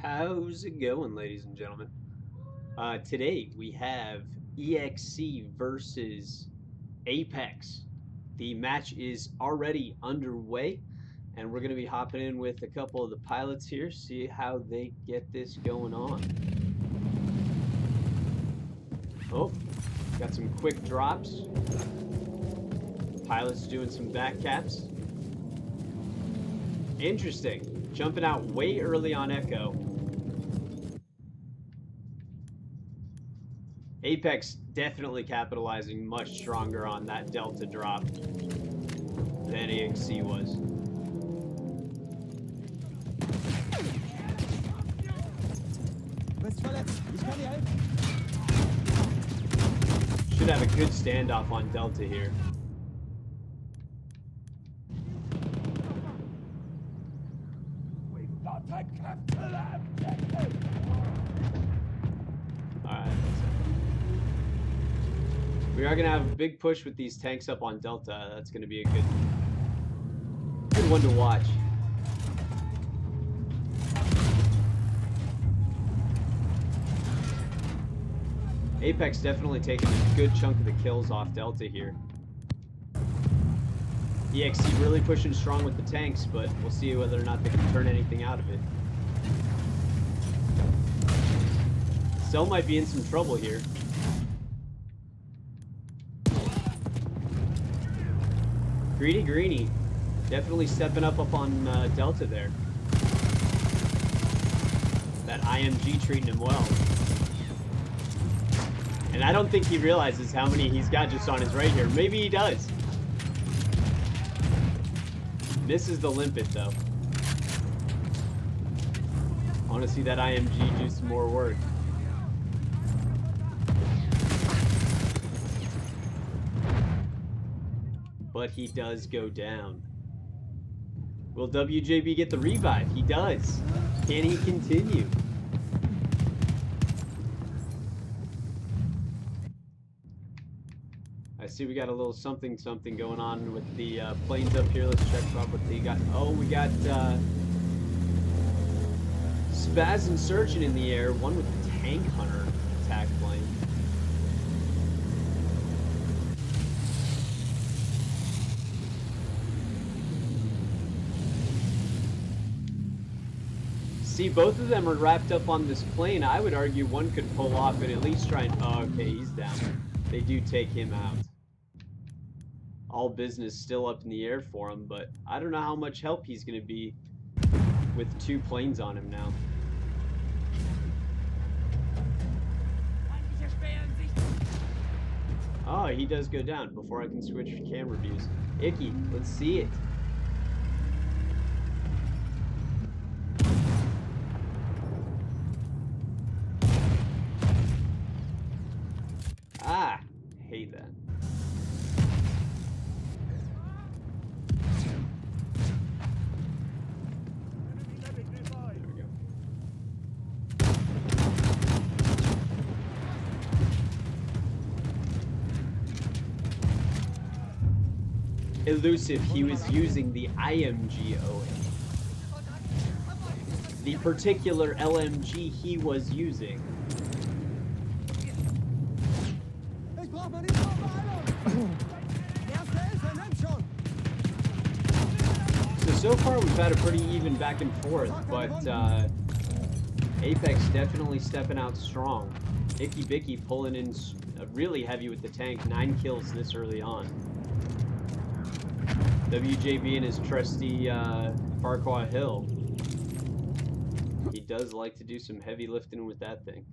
How's it going, ladies and gentlemen? Today we have EXC versus Apex. The match is already underway, and we're going to be hopping in with a couple of the pilots here, see how they get this going on. Oh, got some quick drops. Pilots doing some back caps. Interesting. Jumping out way early on Echo. Apex definitely capitalizing much stronger on that Delta drop than EXC was. Should have a good standoff on Delta here. Alright. We are going to have a big push with these tanks up on Delta. That's going to be a good one to watch. Apex definitely taking a good chunk of the kills off Delta here. EXC really pushing strong with the tanks, but we'll see whether or not they can turn anything out of it. Cell might be in some trouble here. Greeny, definitely stepping up on Delta there. That IMG treating him well. And I don't think he realizes how many he's got just on his right here. Maybe he does. Misses the limpet though. I want to see that IMG do some more work. But he does go down. Will WJB get the revive? He does. Can he continue? I see we got a little something going on with the planes up here. Let's check out what they got. Oh, we got Spaz and Surgeon in the air. One with the Tank Hunter attack plane. See, both of them are wrapped up on this plane. I would argue one could pull off and at least try and... Oh, okay, he's down. They do take him out. All business still up in the air for him, but I don't know how much help he's going to be with two planes on him now. Oh, he does go down before I can switch camera views. Icky, let's see it. Ah, hate that. There we go. Elusive, he was using the IMG OA. The particular LMG he was using. So far we've had a pretty even back and forth, but Apex definitely stepping out strong. Icky Bicky pulling in really heavy with the tank, 9 kills this early on. WJB and his trusty Farquhar Hill. He does like to do some heavy lifting with that thing.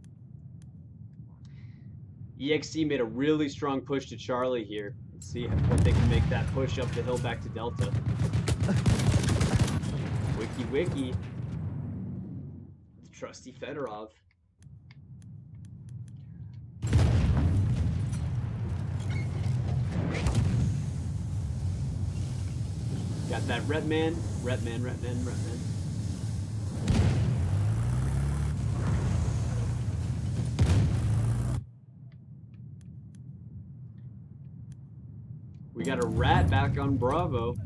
EXC made a really strong push to Charlie here. Let's see what they can make that push up the hill back to Delta. Wiki. The trusty Fedorov. Got that rep man. We got a rat back on Bravo.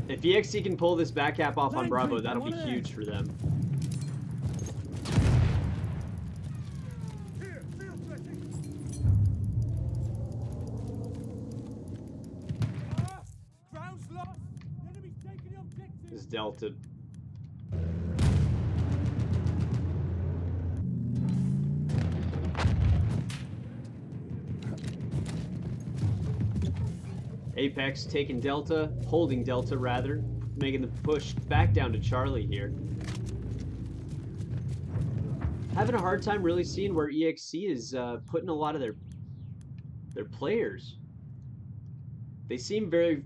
If EXC can pull this back cap off on Bravo, that'll be huge for them. This is Delta. Apex taking Delta, holding Delta rather, making the push back down to Charlie here. Having a hard time really seeing where EXC is putting a lot of their players. They seem very,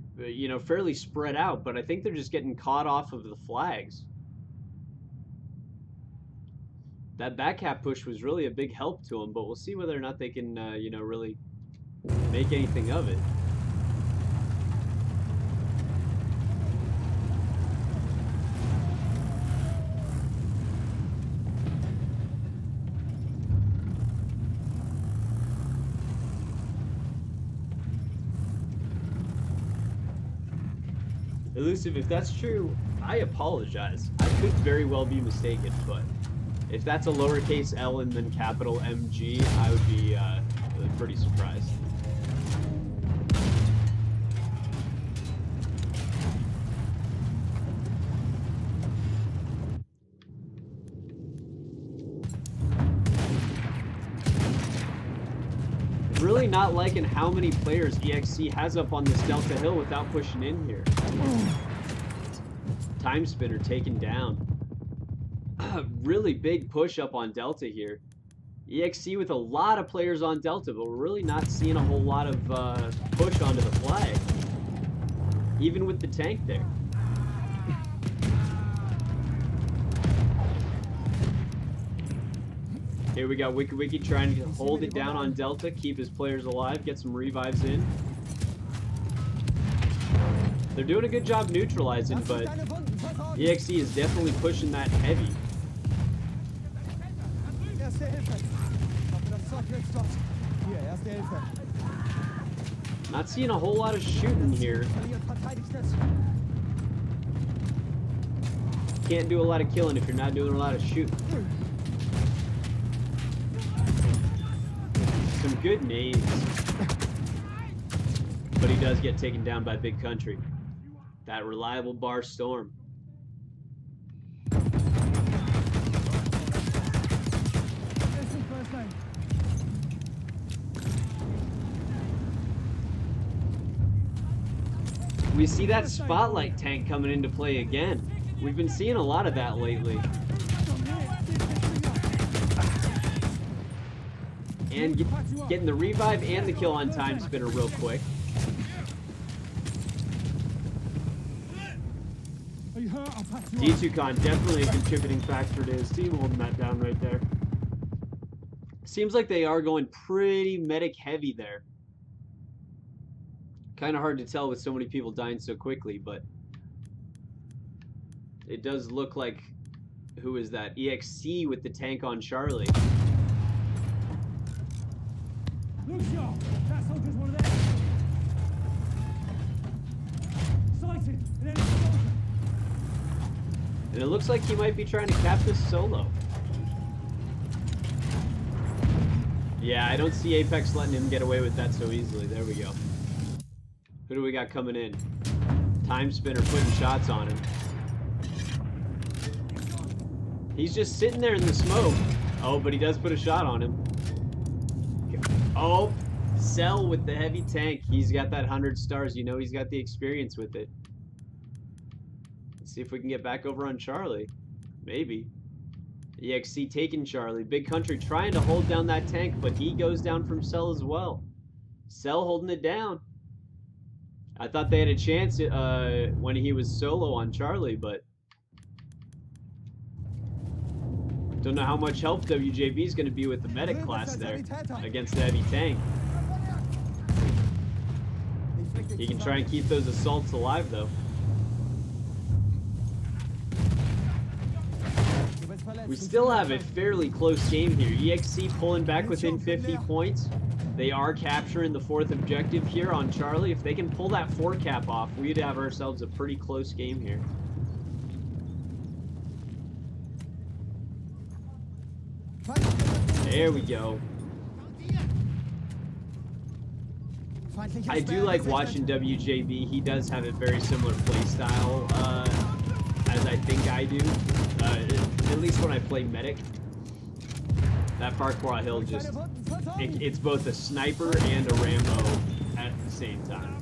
fairly spread out, but I think they're just getting caught off of the flags. That back half push was really a big help to them, but we'll see whether or not they can, really make anything of it. Elusive, if that's true, I apologize. I could very well be mistaken, but if that's a lowercase L and then capital MG, I would be pretty surprised. Really not liking how many players EXC has up on this Delta Hill without pushing in here. Time Spinner taken down. Really big push up on Delta here. EXC with a lot of players on Delta, but we're really not seeing a whole lot of push onto the flag. Even with the tank there. Here we got Wiki Wiki trying to hold it down on Delta, keep his players alive, get some revives in. They're doing a good job neutralizing, but EXC is definitely pushing that heavy. Not seeing a whole lot of shooting here. Can't do a lot of killing if you're not doing a lot of shooting. Some good nades. But he does get taken down by Big Country. That reliable bar Storm. We see that spotlight tank coming into play again. We've been seeing a lot of that lately. And getting the revive and the kill on Time Spinner real quick. D2Con definitely a contributing factor to his team holding that down right there. Seems like they are going pretty medic heavy there. Kind of hard to tell with so many people dying so quickly, but it does look like, who is that? EXC with the tank on Charlie. Lucio, that soldier's one of them. Sighted, and it looks like he might be trying to cap this solo. Yeah, I don't see Apex letting him get away with that so easily. There we go. Who do we got coming in? Time Spinner putting shots on him. He's just sitting there in the smoke. Oh, but he does put a shot on him. Oh, Cell with the heavy tank. He's got that 100 stars. You know he's got the experience with it. Let's see if we can get back over on Charlie. Maybe. EXC taking Charlie. Big Country trying to hold down that tank, but he goes down from Cell as well. Cell holding it down. I thought they had a chance when he was solo on Charlie, but don't know how much help WJB is going to be with the medic class there against the heavy tank. He can try and keep those assaults alive, though. We still have a fairly close game here. EXC pulling back within 50 points. They are capturing the 4th objective here on Charlie. If they can pull that 4 cap off, we'd have ourselves a pretty close game here. There we go. I do like watching WJB. He does have a very similar play style as I think I do. At least when I play medic. That Farquhar Hill just... it's both a sniper and a Rambo at the same time.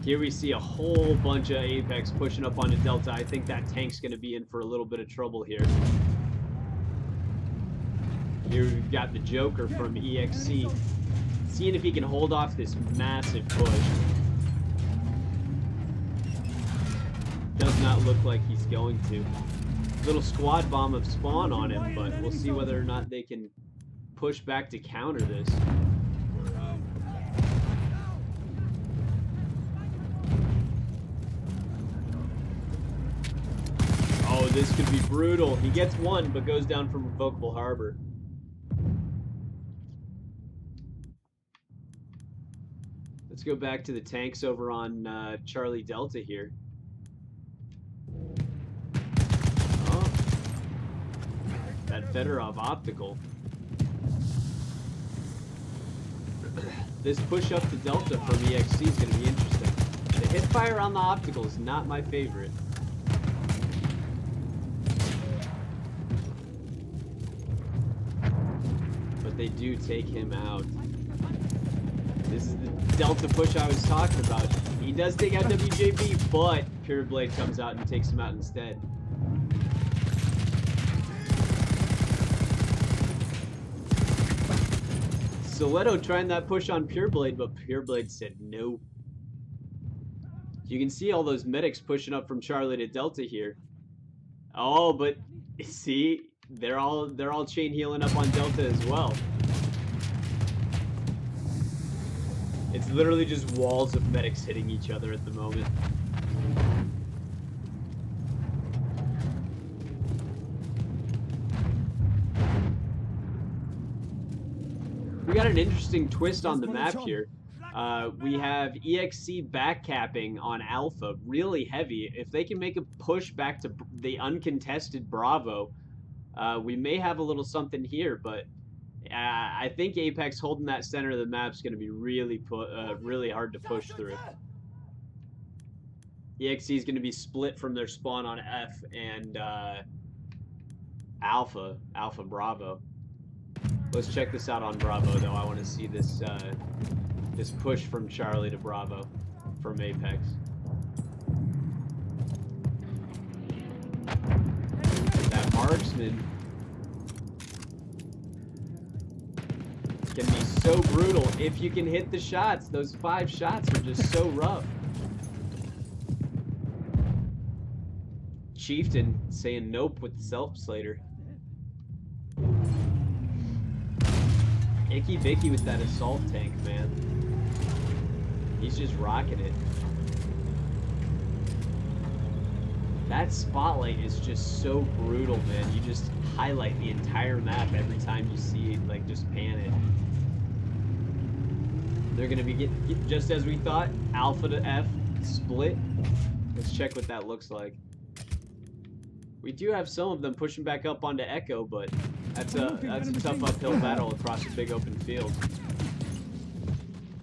Here we see a whole bunch of Apex pushing up onto Delta. I think that tank's going to be in for a little bit of trouble here. Here we've got the Joker from EXC. Seeing if he can hold off this massive push. Does not look like he's going to. Little squad bomb of spawn on him, but we'll see whether or not they can push back to counter this. Oh, this could be brutal. He gets one, but goes down from Revocable Harbor. Let's go back to the tanks over on Charlie Delta here. Oh, that Fedorov optical. This push up to Delta from EXC is going to be interesting. The hip fire on the optical is not my favorite. But they do take him out. This is the Delta push I was talking about. He does take out WJB, but Pure Blade comes out and takes him out instead. Soleto trying that push on Pure Blade, but Pure Blade said no. You can see all those medics pushing up from Charlie to Delta here. Oh, but see, they're all chain healing up on Delta as well. It's literally just walls of medics hitting each other at the moment. We got an interesting twist on the map here. We have EXC backcapping on Alpha, really heavy. If they can make a push back to the uncontested Bravo, we may have a little something here, but I think Apex holding that center of the map is going to be really hard to push through. EXC is going to be split from their spawn on F and Alpha Bravo. Let's check this out on Bravo, though. I want to see this this push from Charlie to Bravo from Apex. That marksman can be so brutal if you can hit the shots. Those 5 shots are just so rough. Chieftain saying nope with the self-slater. Icky Vicky with that assault tank, man. He's just rocking it. That spotlight is just so brutal, man. You just highlight the entire map every time you see it, like, just pan it. They're gonna be just as we thought, Alpha to F split. Let's check what that looks like. We do have some of them pushing back up onto Echo, but that's a tough uphill battle across a big open field.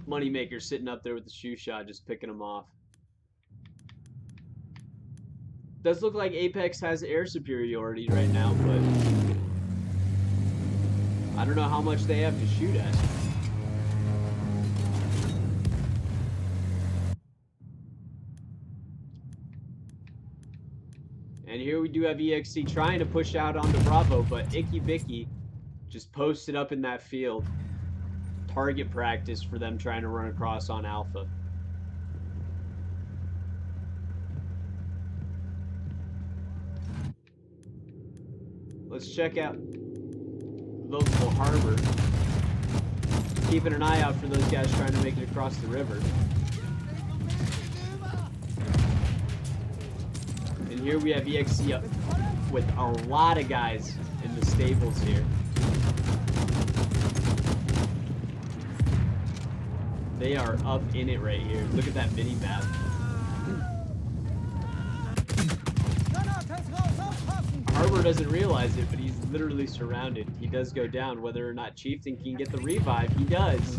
Moneymaker sitting up there with the shoe shot, just picking them off. Does look like Apex has air superiority right now, but I don't know how much they have to shoot at. And here we do have EXC trying to push out onto Bravo, but Icky Vicky just posted up in that field. Target practice for them trying to run across on Alpha. Let's check out Revocable Harbor. Keeping an eye out for those guys trying to make it across the river. And here we have EXC up with a lot of guys in the stables here. They are up in it right here. Look at that mini map. Harbor doesn't realize it, but he's literally surrounded. He does go down. Whether or not Chieftain can get the revive, he does.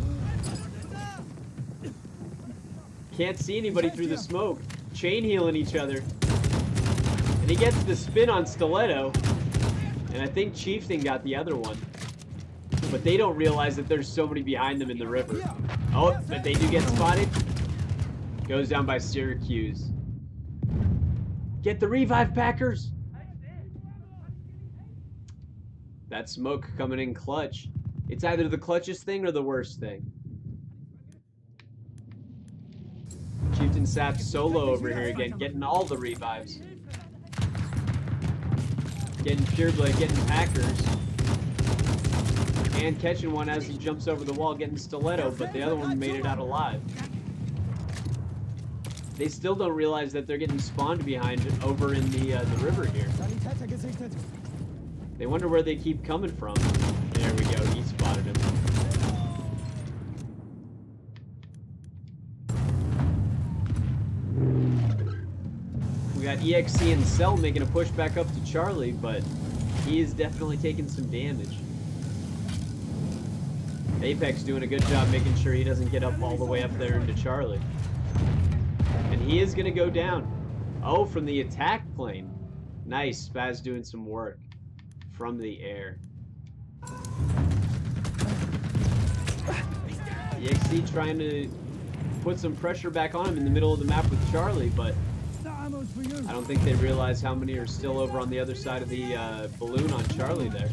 Can't see anybody through the smoke. Chain healing each other. And he gets the spin on Stiletto. And I think Chieftain got the other one. But they don't realize that there's so many behind them in the river. Oh, but they do get spotted. Goes down by Syracuse. Get the revive, Packers! That smoke coming in clutch. It's either the clutchest thing or the worst thing. Chieftain Sap solo over here again, getting all the revives. Getting Pureblade, getting Packers. And catching one as he jumps over the wall, getting Stiletto, but the other one made it out alive. They still don't realize that they're getting spawned behind over in the river here. They wonder where they keep coming from. There we go, he spotted him. We got EXC and Cell making a push back up to Charlie, but he is definitely taking some damage. Apex doing a good job making sure he doesn't get up all the way up there into Charlie. And he is going to go down. Oh, from the attack plane. Nice, Spaz doing some work from the air. EXC trying to put some pressure back on him in the middle of the map with Charlie, but I don't think they realize how many are still over on the other side of the balloon on Charlie there.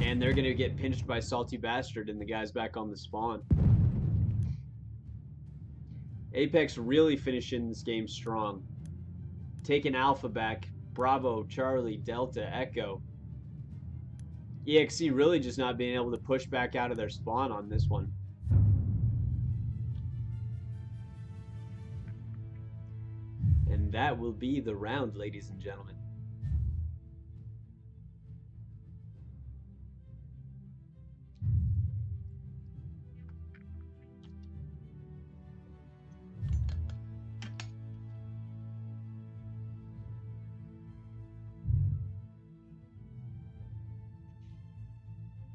And they're going to get pinched by Salty Bastard and the guys back on the spawn. Apex really finishing this game strong. Taking Alpha back. Bravo, Charlie, Delta, Echo. EXC really just not being able to push back out of their spawn on this one. And that will be the round, ladies and gentlemen.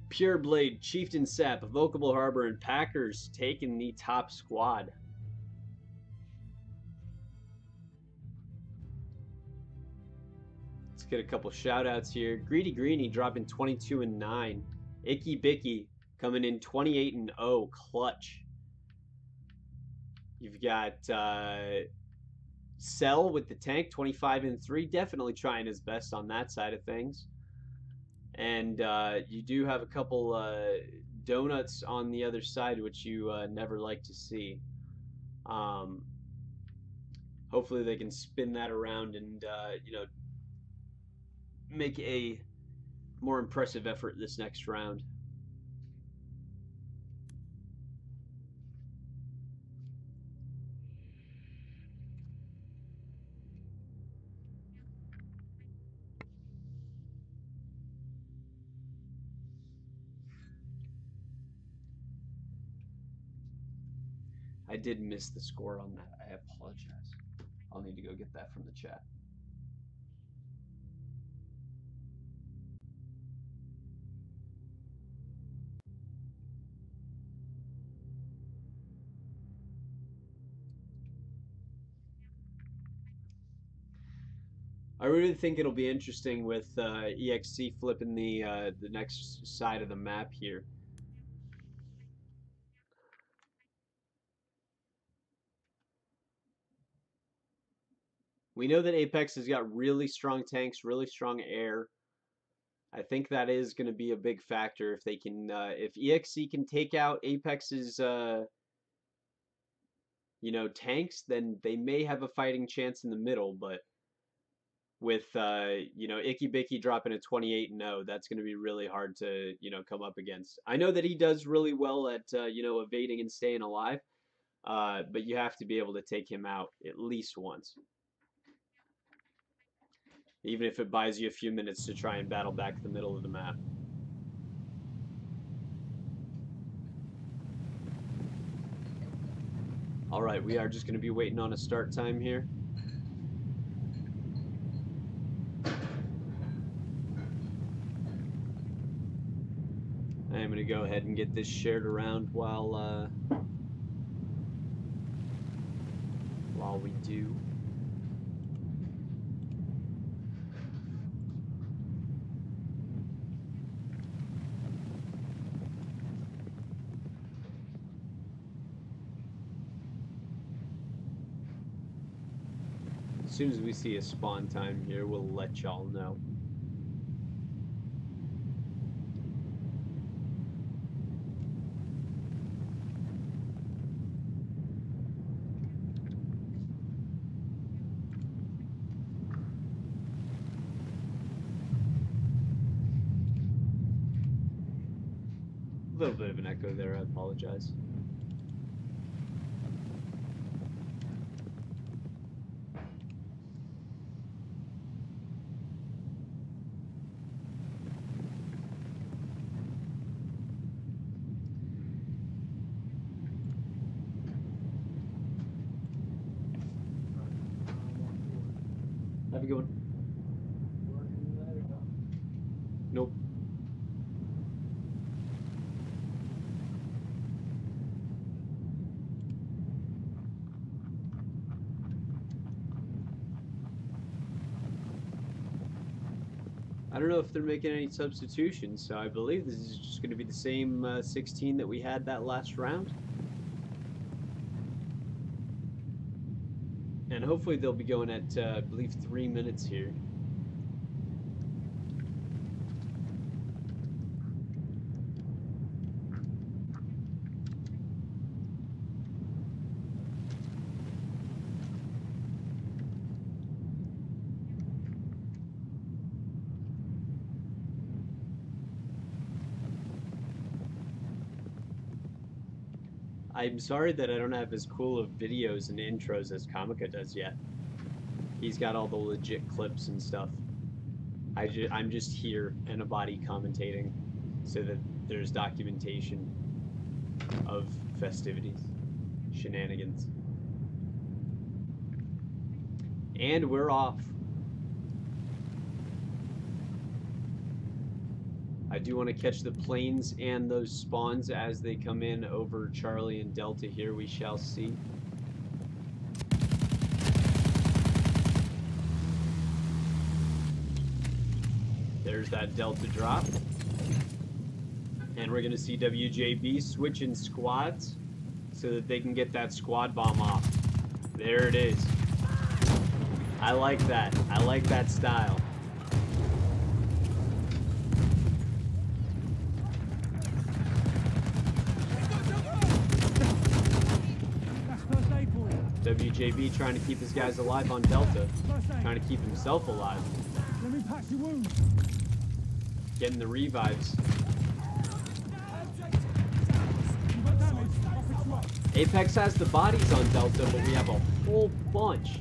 Pureblade, Chieftain Sap, Evocable Harbor, and Packers taking the top squad. Let's get a couple shout-outs here. Greedy Greeny dropping 22 and 9. Icky Bicky coming in 28 and 0. Clutch. You've got Cell with the tank, 25 and 3. Definitely trying his best on that side of things. And you do have a couple donuts on the other side, which you never like to see. Hopefully they can spin that around and you know, make a more impressive effort this next round. I did miss the score on that. I apologize. I'll need to go get that from the chat. I really think it'll be interesting with EXC flipping the next side of the map here. We know that Apex has got really strong tanks, really strong air. I think that is going to be a big factor if they can, if EXC can take out Apex's, you know, tanks, then they may have a fighting chance in the middle. But with, you know, Icky Bicky dropping a 28 and 0, that's going to be really hard to, you know, come up against. I know that he does really well at, you know, evading and staying alive, but you have to be able to take him out at least once. Even if it buys you a few minutes to try and battle back the middle of the map. Alright, we are just going to be waiting on a start time here. I am going to go ahead and get this shared around while we do. As soon as we see a spawn time here, we'll let y'all know. A little bit of an echo there, I apologize. Have a good one. Nope. I don't know if they're making any substitutions, so I believe this is just going to be the same 16 that we had that last round. And hopefully they'll be going at, I believe, 3 minutes here. I'm sorry that I don't have as cool of videos and intros as Comica does yet. He's got all the legit clips and stuff. I'm just here and a body commentating so that there's documentation of festivities, shenanigans. And we're off. I do want to catch the planes and those spawns as they come in over Charlie and Delta here. We shall see. There's that Delta drop. And we're going to see WJB switching squads so that they can get that squad bomb off. There it is. I like that. I like that style. WJB trying to keep his guys alive on Delta. Trying to keep himself alive. Let me patch your wounds. Getting the revives. Apex has the bodies on Delta, but we have a whole bunch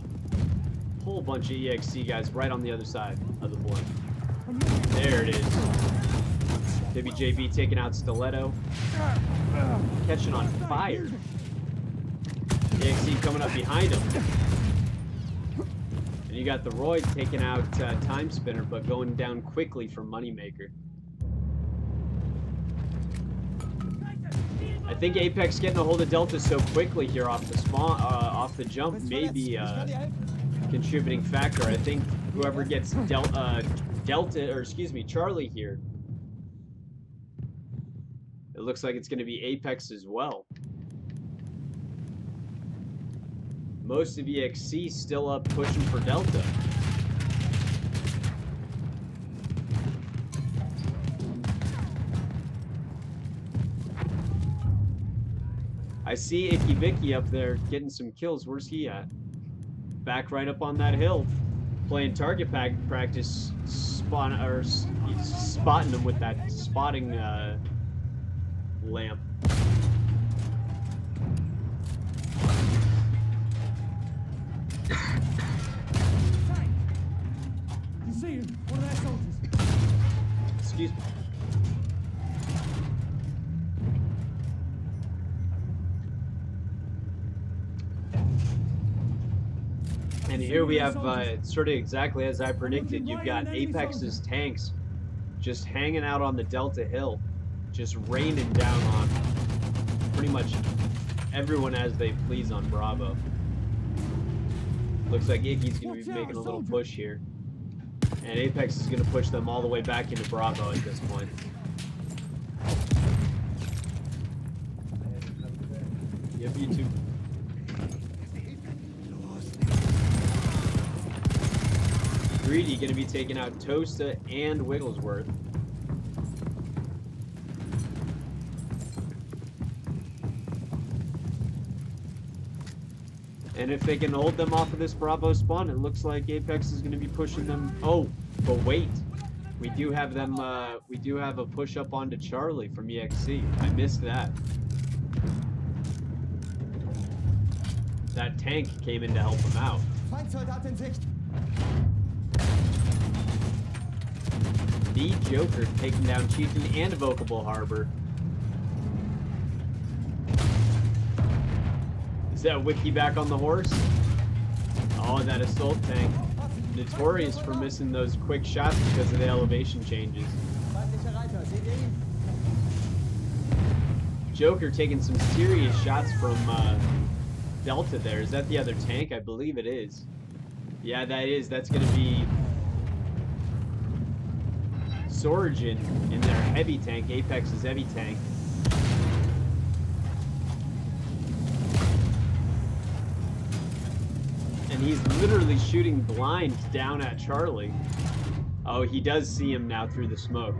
of EXC guys right on the other side of the board. There it is. WJB taking out Stiletto. Catching on fire. EXC coming up behind him. And you got the Roy taking out Time Spinner, but going down quickly for Moneymaker. I think Apex getting a hold of Delta so quickly here off the spawn, off the jump, may be a contributing factor. I think whoever gets Charlie here, it looks like it's going to be Apex as well. Most of EXC still up pushing for Delta. I see Icky Vicky up there getting some kills. Where's he at? Back right up on that hill, playing target practice, spotting them with that spotting lamp. You see him? One of their soldiers. Excuse me. And here we have sort of exactly as I predicted. You've got Apex's tanks just hanging out on the Delta Hill, just raining down on pretty much everyone as they please on Bravo. Looks like Iggy's going to be making a little push here. And Apex is going to push them all the way back into Bravo at this point. Yep, you too. Greedy going to be taking out Tosta and Wigglesworth. And if they can hold them off of this Bravo spawn, it looks like Apex is going to be pushing them. Oh, but wait. We do have them, we do have a push up onto Charlie from EXC. I missed that. That tank came in to help him out. The Joker taking down Chieftain and Evocable Harbor. Is that Wiki back on the horse? Oh, that assault tank. Notorious for missing those quick shots because of the elevation changes. Joker taking some serious shots from Delta there. Is that the other tank? I believe it is. Yeah, that is. That's going to be Sorgen in their heavy tank, Apex's heavy tank. And he's literally shooting blind down at Charlie. Oh, he does see him now through the smoke.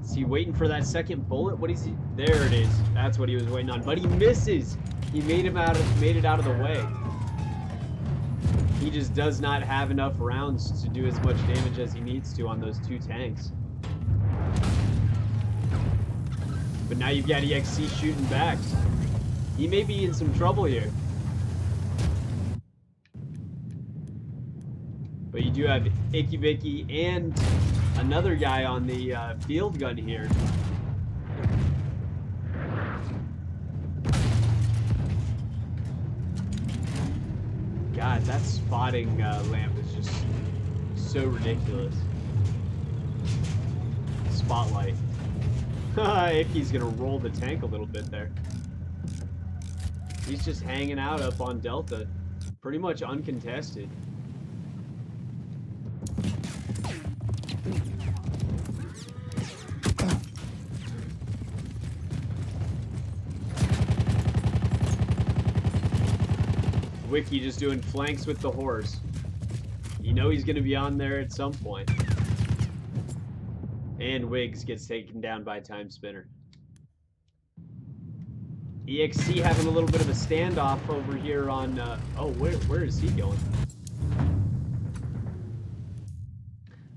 Is he waiting for that second bullet? What is he? There it is. That's what he was waiting on. But he misses. He made it out of the way. He just does not have enough rounds to do as much damage as he needs to on those two tanks. But now you've got EXC shooting back. He may be in some trouble here. But you do have Icky Vicky and another guy on the field gun here. God, that spotting lamp is just so ridiculous. Spotlight. Icky's gonna roll the tank a little bit there. He's just hanging out up on Delta, pretty much uncontested. Wiki just doing flanks with the horse. You know he's going to be on there at some point. And Wiggs gets taken down by Time Spinner. EXC having a little bit of a standoff over here on... oh, where is he going?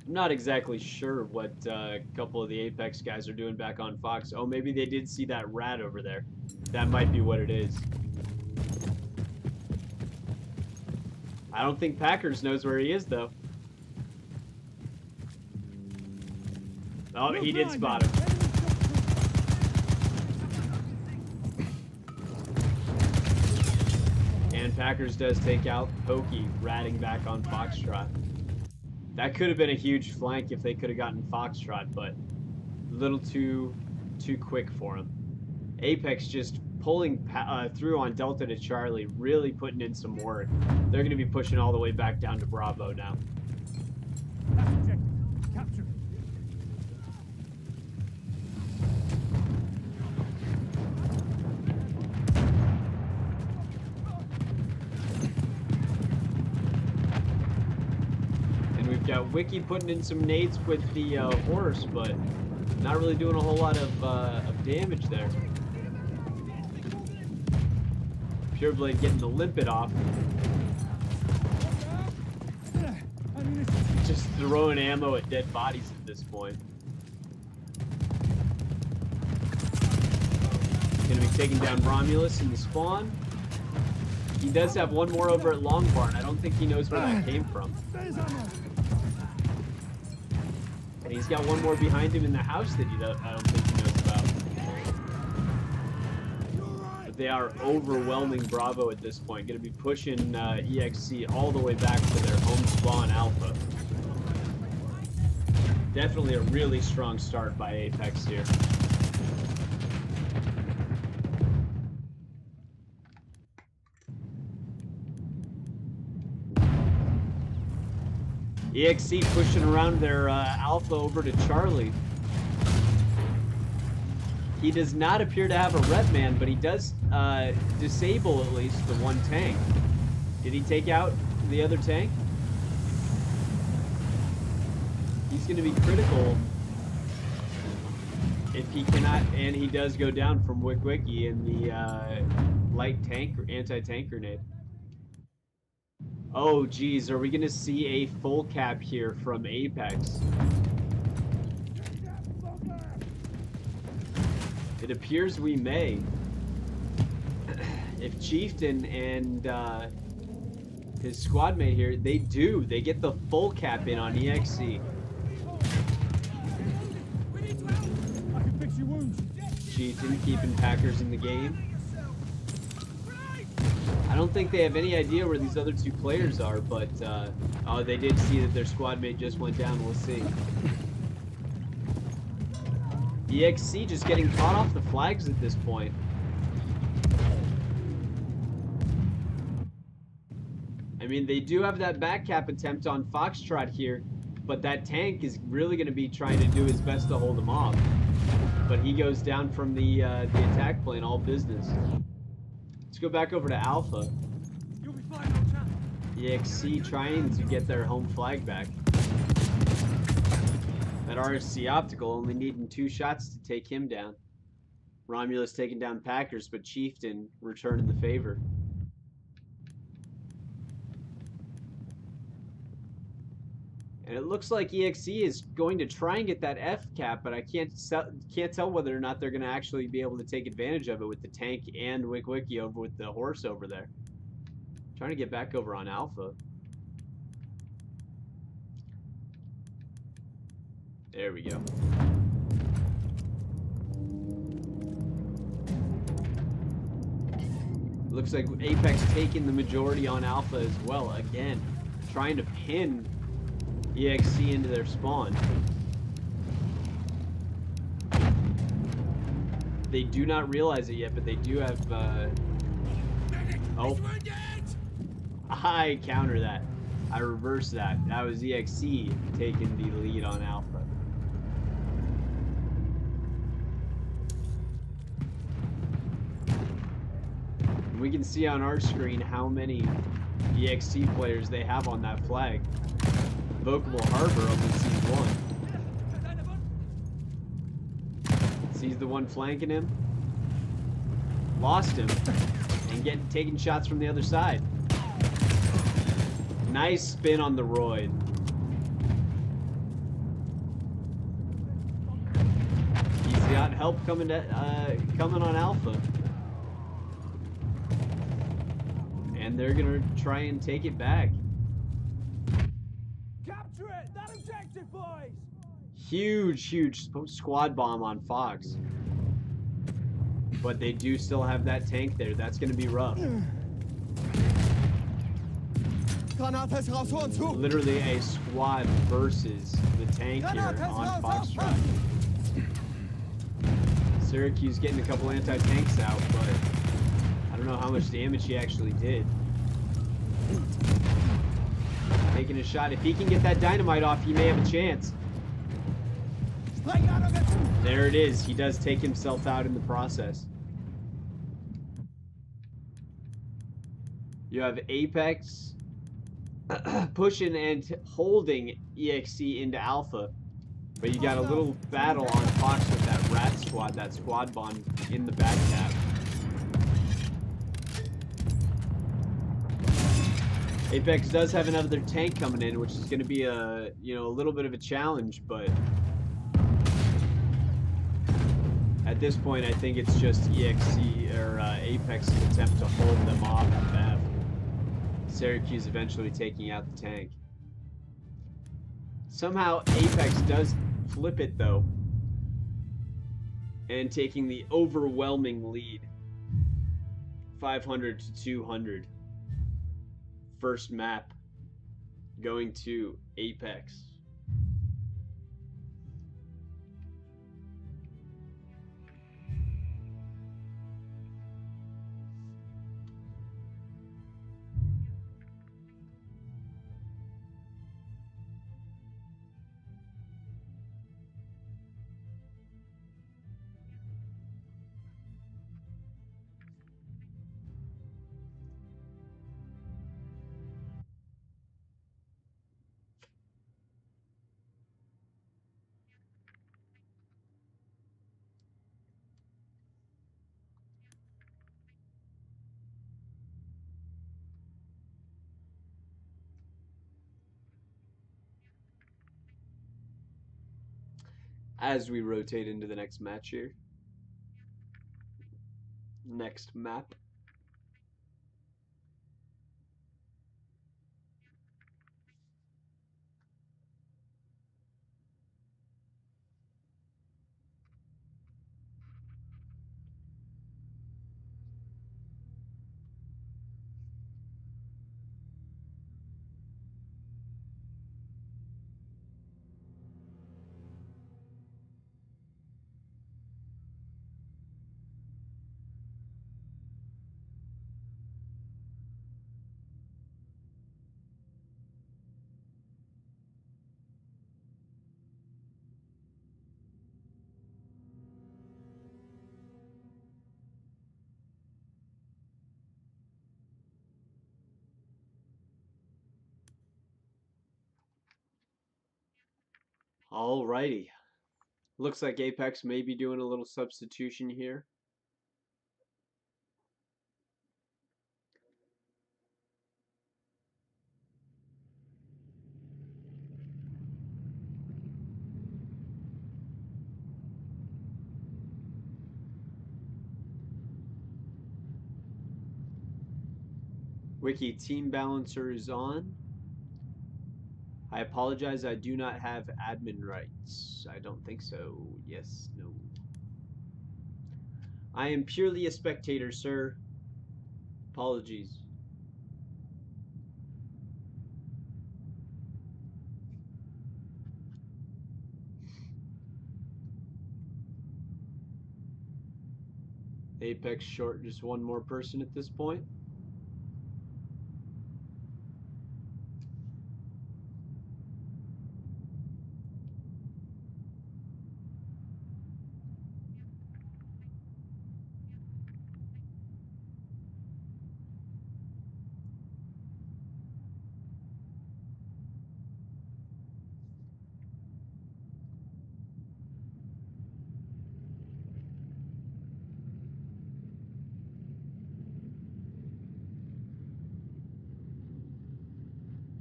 I'm not exactly sure what a couple of the Apex guys are doing back on Fox. Oh, maybe they did see that rat over there. That might be what it is. I don't think Packers knows where he is, though. Oh, he did spot him. And Packers does take out Pokey, ratting back on Foxtrot. That could have been a huge flank if they could have gotten Foxtrot, but a little too quick for him. Apex just pulling through on Delta to Charlie, really putting in some work. They're going to be pushing all the way back down to Bravo now. Capture. And we've got Wiki putting in some nades with the horse, but not really doing a whole lot of damage there. Pureblade getting the limpet off. Just throwing ammo at dead bodies at this point. Gonna be taking down Romulus in the spawn. He does have one more over at Long Barn. I don't think he knows where that came from. And he's got one more behind him in the house that I don't think he knows about. But They are overwhelming Bravo at this point. Going to be pushing EXC all the way back to their home spawn Alpha. Definitely a really strong start by Apex here. EXC pushing around their Alpha over to Charlie. He does not appear to have a rep man, but he does disable at least the one tank. Did he take out the other tank? He's going to be critical if he cannot, and he does go down from Wiki in the light tank or anti-tank grenade. Oh geez, are we going to see a full cap here from Apex? It appears we may. If Chieftain and his squad mate here, they do. They get the full cap in on EXC. Chieftain keeping Packers in the game. I don't think they have any idea where these other two players are, but oh, they did see that their squad mate just went down. We'll see. EXC just getting caught off the flags at this point. I mean, they do have that back cap attempt on Foxtrot here, but that tank is really going to be trying to do his best to hold him off. But he goes down from the attack plane, all business. Let's go back over to Alpha. You'll be fine, old chap. EXC trying to get their home flag back. That RSC Optical only needing 2 shots to take him down. Romulus taking down Packers, but Chieftain returning the favor. And it looks like EXC is going to try and get that F cap, but I can't tell whether or not they're going to actually be able to take advantage of it with the tank and Wiki over with the horse over there. Trying to get back over on Alpha. There we go. Looks like Apex taking the majority on Alpha as well. Again, trying to pin EXC into their spawn. They do not realize it yet, but they do have oh, I counter that. I reverse that. That was EXC taking the lead on Alpha. We can see on our screen how many EXC players they have on that flag. Invocable Harbor only sees one. Sees the one flanking him. Lost him. And taking shots from the other side. Nice spin on the Royd. He's got help coming on Alpha. And they're gonna try and take it back. Capture it! That objective, boys! Huge squad bomb on Fox. But they do still have that tank there. That's gonna be rough. Literally a squad versus the tank here on Foxtrot. Syracuse getting a couple anti-tanks out, but I don't know how much damage he actually did. Taking a shot. If he can get that dynamite off, he may have a chance. There it is. He does take himself out in the process. You have Apex pushing and holding EXC into Alpha. But you got a little battle on Fox with that rat squad, that squad bond in the back cap. Apex does have another tank coming in, which is going to be a little bit of a challenge, but at this point, I think it's just EXC or Apex's attempt to hold them off with F. Syracuse eventually taking out the tank. Somehow Apex does flip it though, and taking the overwhelming lead. 500 to 200. First map going to Apex. As we rotate into the next match here, next map. Alrighty. Looks like Apex may be doing a little substitution here. Wiki team balancer is on. I apologize, I do not have admin rights. I don't think so. Yes, no. I am purely a spectator, sir. Apologies. Apex short just one more person at this point.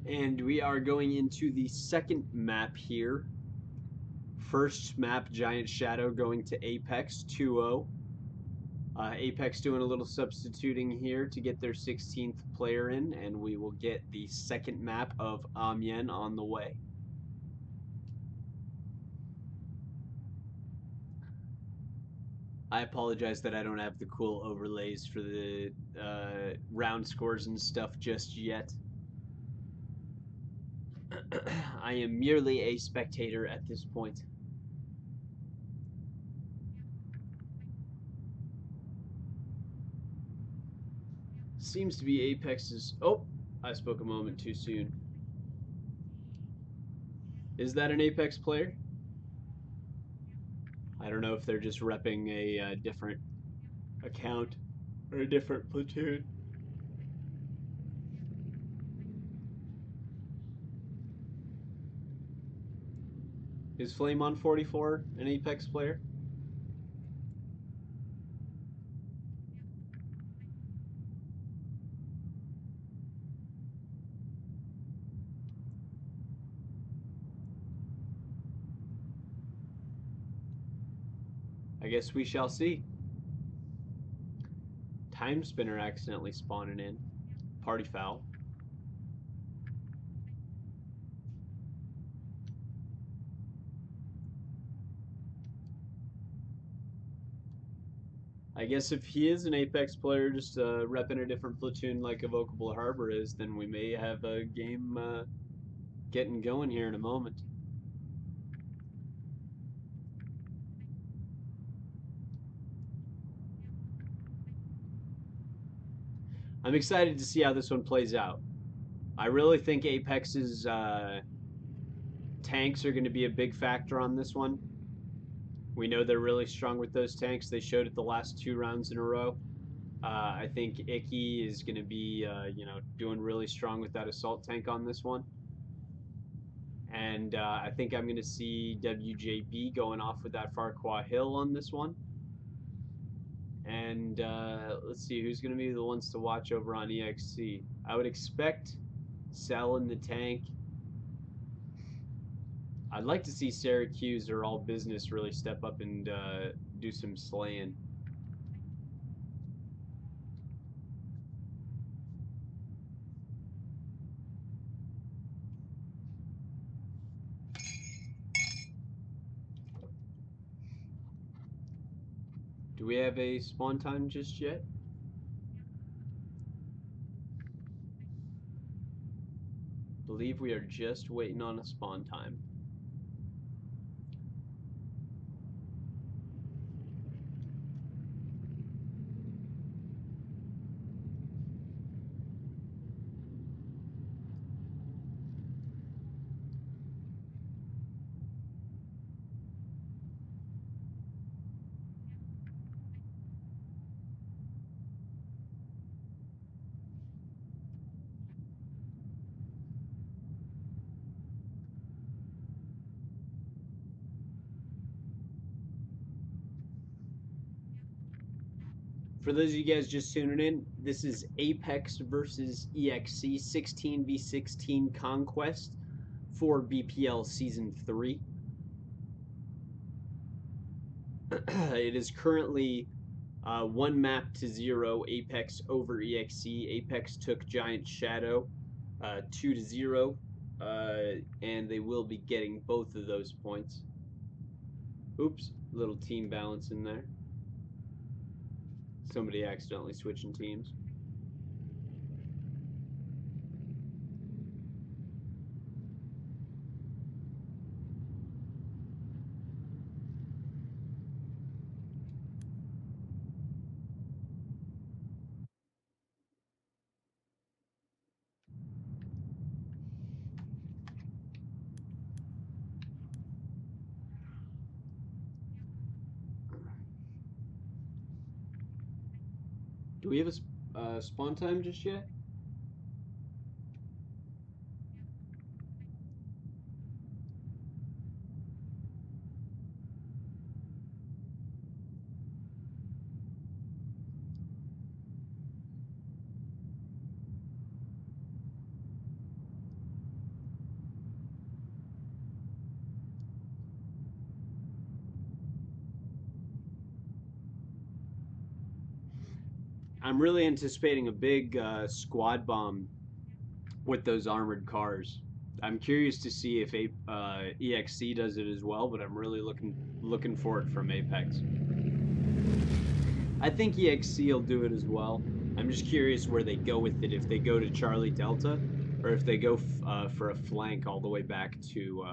And we are going into the second map here. First map, Giant Shadow, going to Apex 2-0. Apex doing a little substituting here to get their 16th player in, and we will get the second map of Amiens on the way. I apologize that I don't have the cool overlays for the round scores and stuff just yet. I am merely a spectator at this point. Seems to be Apex's... Oh, I spoke a moment too soon. Is that an Apex player? I don't know if they're just repping a different account or a different platoon. Is Flame on 44 an Apex player? I guess we shall see. Time Spinner accidentally spawning in. Party foul. I guess if he is an Apex player, just repping a different platoon like Evocable Harbor is, then we may have a game getting going here in a moment. I'm excited to see how this one plays out. I really think Apex's tanks are going to be a big factor on this one. We know they're really strong with those tanks. They showed it the last 2 rounds in a row. I think Icky is going to be, doing really strong with that assault tank on this one. And I think I'm going to see WJB going off with that Farquhar Hill on this one. And let's see who's going to be the ones to watch over on EXC. I would expect Cell in the tank. I'd like to see Syracuse or All Business really step up and do some slaying. Do we have a spawn time just yet? Believe we are just waiting on a spawn time. For those of you guys just tuning in, this is Apex versus EXC 16v16 Conquest for BPL Season 3. It is currently 1-0 Apex over EXC. Apex took Giant Shadow 2-0, and they will be getting both of those points. Oops, little team balance in there. Somebody accidentally switching teams. Do we have a spawn time just yet? I'm really anticipating a big squad bomb with those armored cars. I'm curious to see if EXC does it as well, but I'm really looking for it from Apex. I think EXC will do it as well. I'm just curious where they go with it. If they go to Charlie Delta, or if they go for a flank all the way back to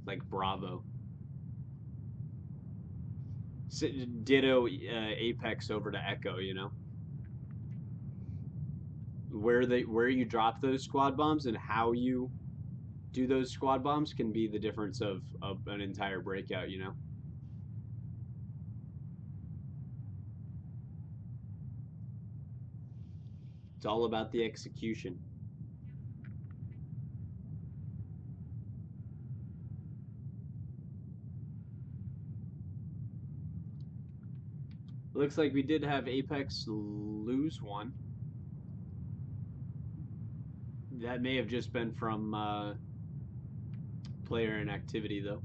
like Bravo. Ditto Apex over to Echo. You know. Where you drop those squad bombs and how you do those squad bombs can be the difference of an entire breakout, you know. It's all about the execution. Looks like we did have Apex lose one. That may have just been from player inactivity, though.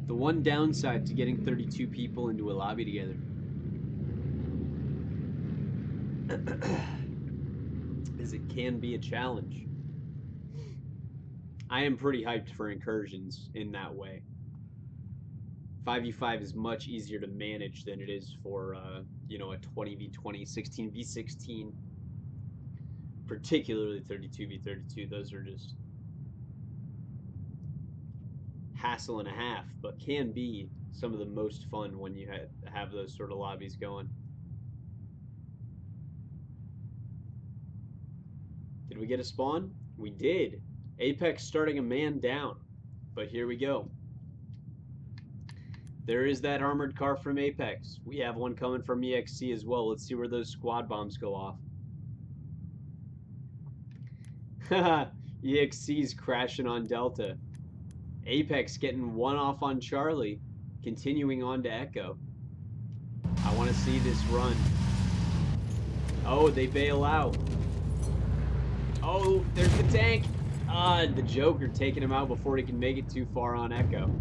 The one downside to getting 32 people into a lobby together is it can be a challenge. I am pretty hyped for incursions in that way. 5v5 is much easier to manage than it is for, you know, a 20v20, 16v16, particularly 32v32. Those are just hassle and a half, but can be some of the most fun when you have those sort of lobbies going. Did we get a spawn? We did. Apex starting a man down, but here we go. There is that armored car from Apex. We have one coming from EXC as well. Let's see where those squad bombs go off. Haha, EXC's crashing on Delta. Apex getting one off on Charlie, continuing on to Echo. I want to see this run. Oh, they bail out. Oh, there's the tank. The Joker taking him out before he can make it too far on Echo.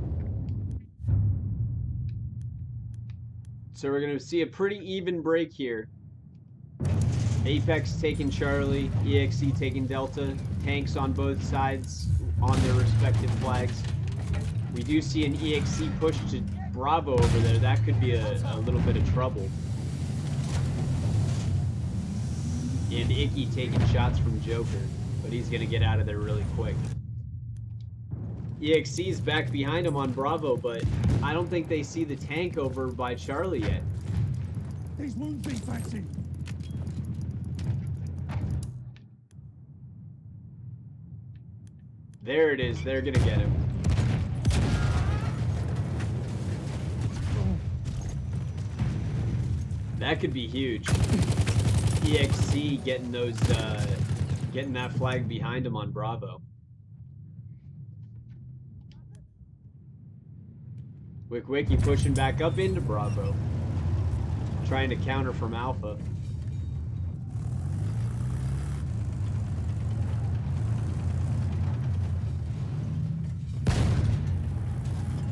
So we're going to see a pretty even break here. Apex taking Charlie, EXC taking Delta, tanks on both sides on their respective flags. We do see an EXC push to Bravo over there. That could be a little bit of trouble. And Icky taking shots from Joker, but he's going to get out of there really quick. EXC's back behind him on Bravo, but I don't think they see the tank over by Charlie yet. These wounds be fancy. There it is. They're going to get him. That could be huge. EXC getting those, getting that flag behind him on Bravo. Wiki pushing back up into Bravo, trying to counter from Alpha.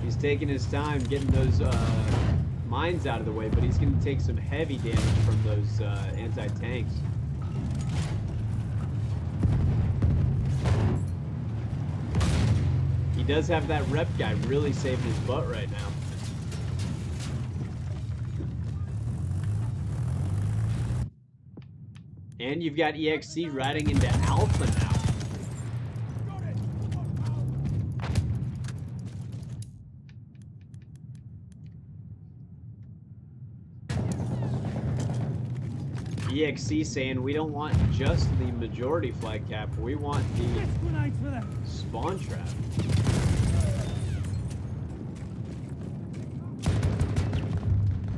He's taking his time getting those mines out of the way, but he's going to take some heavy damage from those anti-tanks. He does have that rep guy really saving his butt right now. And you've got EXC riding into Alpha now. EXC saying we don't want just the majority flag cap, we want the spawn trap.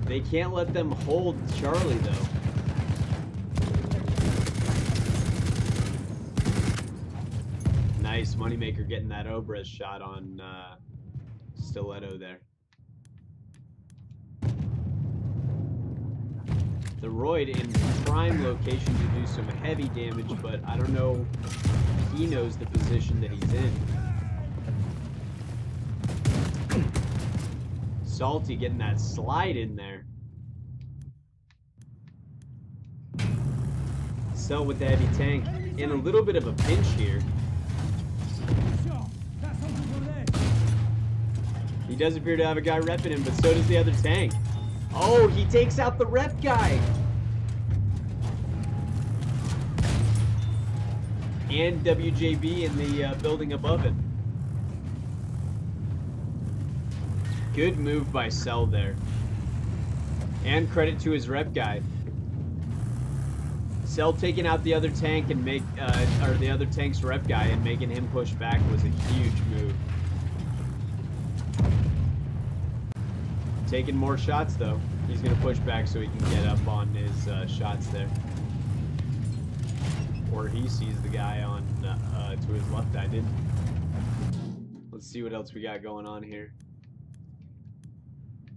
They can't let them hold Charlie though. Nice, Moneymaker getting that Obrez shot on Stiletto there. The Royd in prime location to do some heavy damage, but I don't know if he knows the position that he's in. Salty getting that slide in there. Cell with the heavy tank in a little bit of a pinch here. He does appear to have a guy repping him, but so does the other tank. Oh, he takes out the rep guy. And WJB in the building above it. Good move by Cell there. And credit to his rep guy. Cell taking out the other tank and or the other tank's rep guy and making him push back was a huge move. Taking more shots though. He's gonna push back so he can get up on his shots there. Or he sees the guy on to his left. I didn't. Let's see what else we got going on here.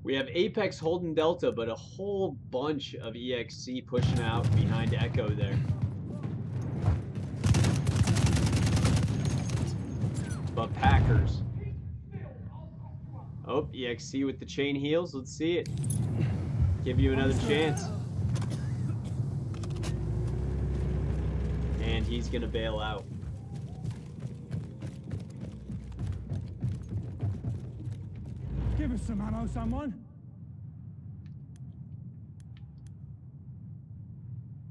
We have Apex holding Delta, but a whole bunch of EXC pushing out behind Echo there. But Packers. Oh, EXC with the chain heals. Let's see it. Give you another chance. And he's going to bail out. Give us some ammo, someone.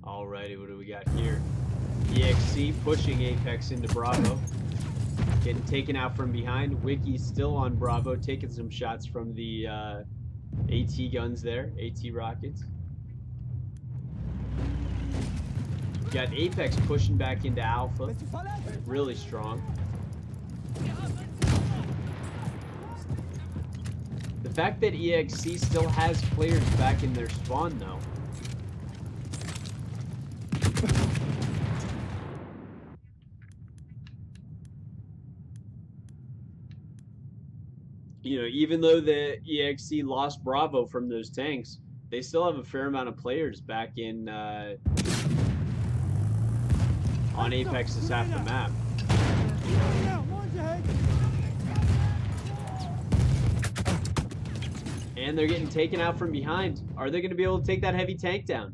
Alrighty, what do we got here? EXC pushing Apex into Bravo. Getting taken out from behind. Wiki's still on Bravo, taking some shots from the AT guns there, AT rockets. Got Apex pushing back into Alpha. Really strong. The fact that EXC still has players back in their spawn, though. You know, even though the EXC lost Bravo from those tanks, they still have a fair amount of players back in on Apex's half the map. And they're getting taken out from behind. Are they going to be able to take that heavy tank down?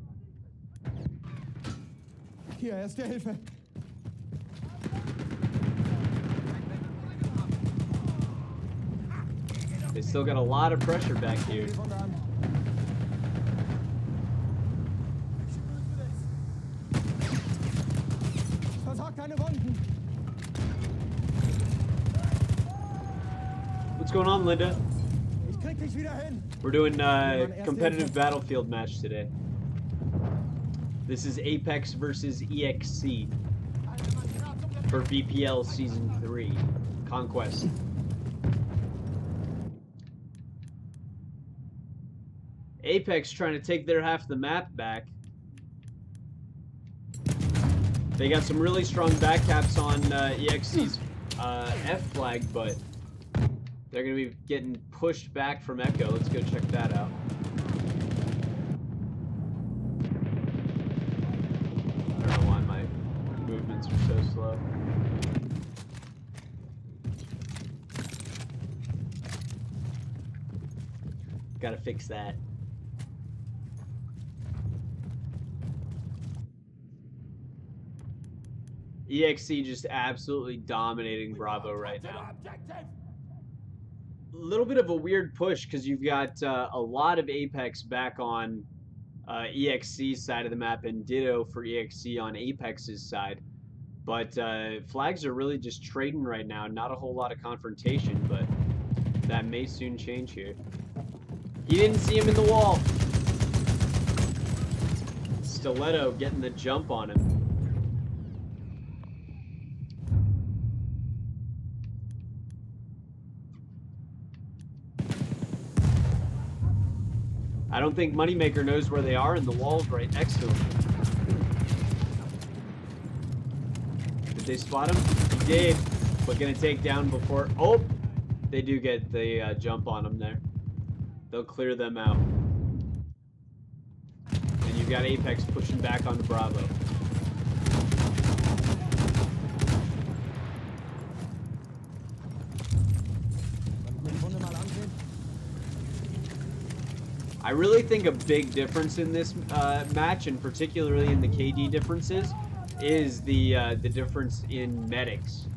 Hier, erste Hilfe. They still got a lot of pressure back here. What's going on, Linda? We're doing a competitive battlefield match today. This is Apex versus EXC for VPL Season 3 Conquest. Apex trying to take their half of the map back. They got some really strong backcaps on EXC's F flag, but they're going to be getting pushed back from Echo. Let's go check that out. I don't know why my movements are so slow. Gotta fix that. EXC just absolutely dominating Bravo right now. A little bit of a weird push because you've got a lot of Apex back on EXC's side of the map and ditto for EXC on Apex's side. But flags are really just trading right now. Not a whole lot of confrontation, but that may soon change here. He didn't see him in the wall. Stiletto getting the jump on him. I don't think Moneymaker knows where they are, and the wall's right next to him. Did they spot him? He did, but gonna take down before... Oh! They do get the jump on him there. They'll clear them out. And you've got Apex pushing back onto Bravo. I really think a big difference in this match, and particularly in the KD differences, is the difference in medics.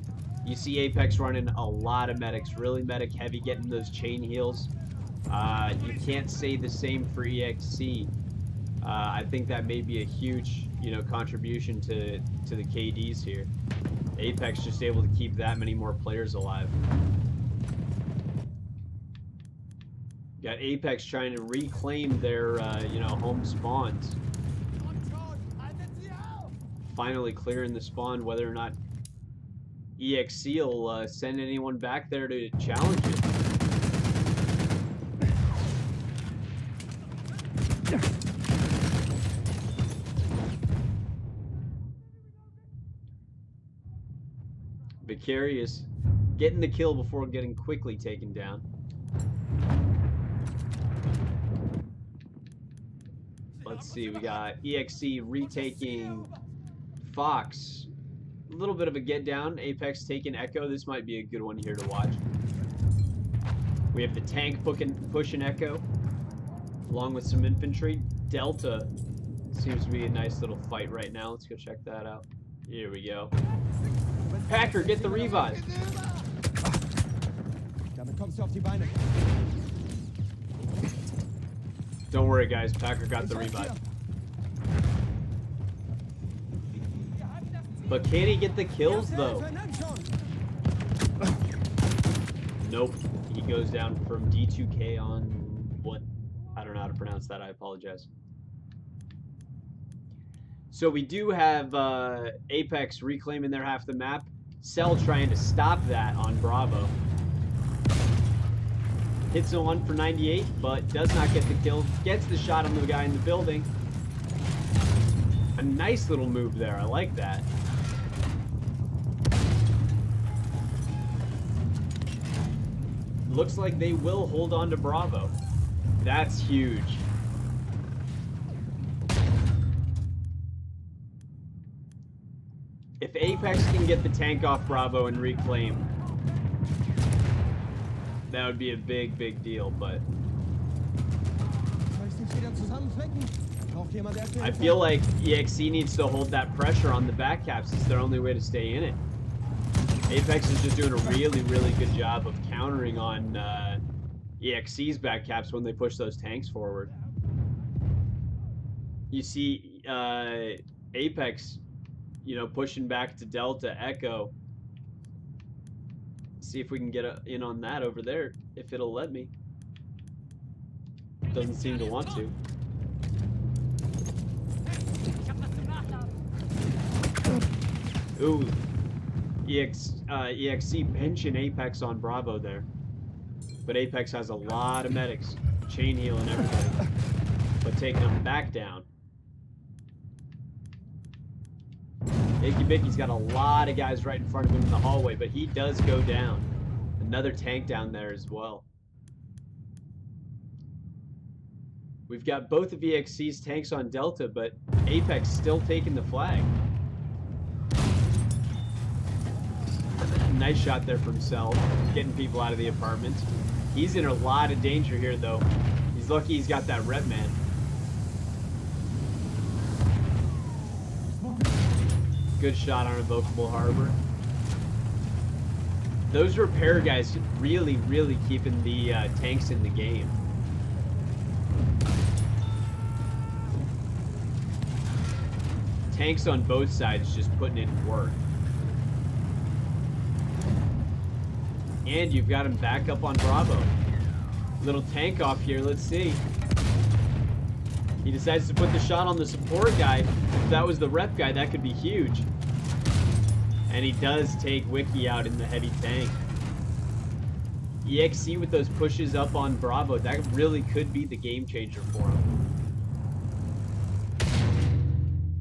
You see Apex running a lot of medics, really medic heavy, getting those chain heals. You can't say the same for EXC. I think that may be a huge, contribution to the KDs here. Apex just able to keep that many more players alive. Got Apex trying to reclaim their, home spawns. Finally clearing the spawn, whether or not EXC will send anyone back there to challenge it. Vicarious getting the kill before getting quickly taken down. Let's see, we got EXC retaking Fox. A little bit of a get down. Apex taking Echo. This might be a good one here to watch. We have the tank pushing Echo, along with some infantry. Delta seems to be a nice little fight right now. Let's go check that out. Here we go. Packer, get the revive. Don't worry, guys. Packer got the revive. But can he get the kills, though? Nope. He goes down from D2K on what? I don't know how to pronounce that. I apologize. So we do have Apex reclaiming their half the map. Cell trying to stop that on Bravo. Hits a 1 for 98, but does not get the kill. Gets the shot on the guy in the building. A nice little move there. I like that. Looks like they will hold on to Bravo. That's huge. If Apex can get the tank off Bravo and reclaim, that would be a big, big deal, but I feel like EXE needs to hold that pressure on the back caps. It's their only way to stay in it. Apex is just doing a really, really good job of countering on EXE's back caps when they push those tanks forward. You see Apex, you know, pushing back to Delta, Echo. See if we can get in on that over there, if it'll let me. Doesn't seem to want to. Ooh. EXE pinching Apex on Bravo there. But Apex has a lot of medics. Chain healing everybody. But taking them back down. Icky Bicky's got a lot of guys right in front of him in the hallway, but he does go down. Another tank down there as well. We've got both of EXE's tanks on Delta, but Apex still taking the flag. Nice shot there from Cell, getting people out of the apartment. He's in a lot of danger here, though. He's lucky he's got that rep man. Good shot on Invocable Harbor. Those repair guys really, really keeping the tanks in the game. Tanks on both sides just putting in work. And you've got him back up on Bravo. Little tank off here, let's see. He decides to put the shot on the support guy. If that was the rep guy, that could be huge. And he does take Wiki out in the heavy tank. EXE with those pushes up on Bravo, that really could be the game changer for him.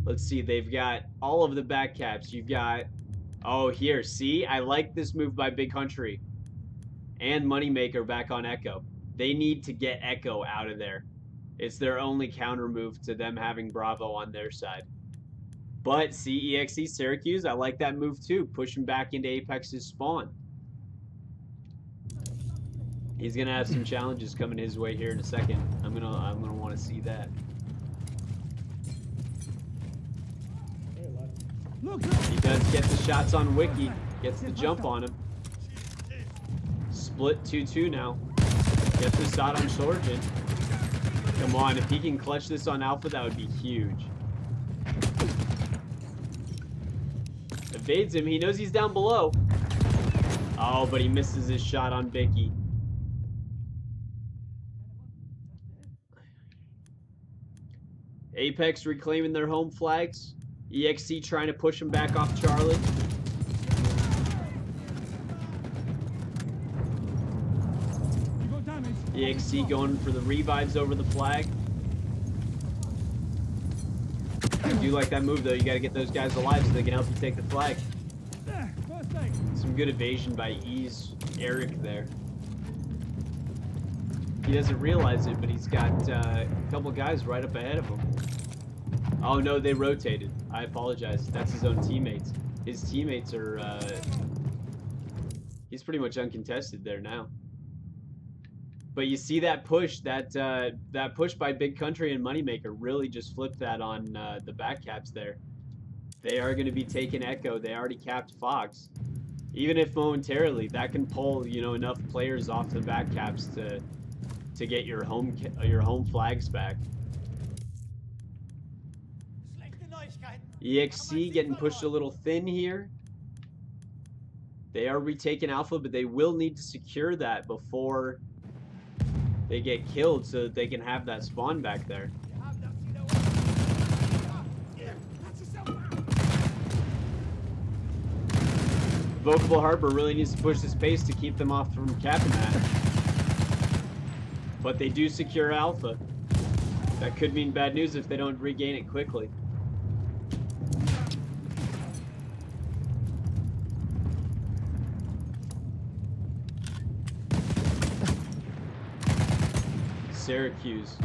Let's see, they've got all of the back caps. You've got, oh, here, see? I like this move by Big Country. And Moneymaker back on Echo. They need to get Echo out of there. It's their only counter move to them having Bravo on their side. But see, EXE Syracuse, I like that move too. Pushing back into Apex's spawn. He's gonna have some challenges coming his way here in a second. I'm gonna want to see that. He does get the shots on Wiki. Gets the jump on him. Split 2-2 now. Gets the shot on Sorgen. Come on, if he can clutch this on Alpha, that would be huge. Evades him. He knows he's down below. Oh, but he misses his shot on Vicky. Apex reclaiming their home flags. EXE trying to push him back off Charlie. EXE going for the revives over the flag. I do like that move, though. You got to get those guys alive so they can help you take the flag. Some good evasion by Eric there. He doesn't realize it, but he's got a couple guys right up ahead of him. Oh, no, they rotated. I apologize. That's his own teammates. His teammates are... he's pretty much uncontested there now. But you see that push, that push by Big Country and Moneymaker really just flipped that on the back caps there. They are going to be taking Echo. They already capped Fox. Even if momentarily, that can pull, you know, enough players off the back caps to to get your home flags back. EXC getting pushed a little thin here. They are retaking Alpha, but they will need to secure that before they get killed so that they can have that spawn back there. Vocable Harbor really needs to push this pace to keep them off from capping that. But they do secure Alpha. That could mean bad news if they don't regain it quickly. Syracuse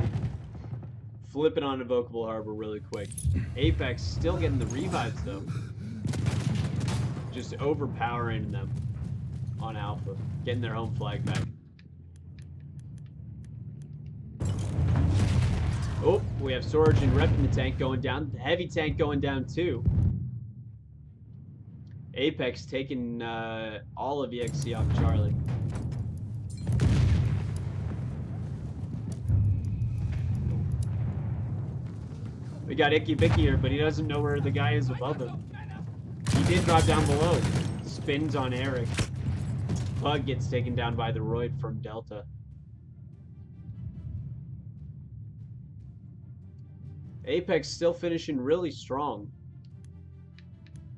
flipping on Evocable Harbor really quick. Apex still getting the revives though. Just overpowering them on Alpha. Getting their home flag back. Oh, we have Sorge and Rep in the tank going down. The heavy tank going down too. Apex taking all of EXC off Charlie. We got Icky Vicky here, but he doesn't know where the guy is above him. He did drop down below. Spins on Eric. Pug gets taken down by the Roid from Delta. Apex still finishing really strong.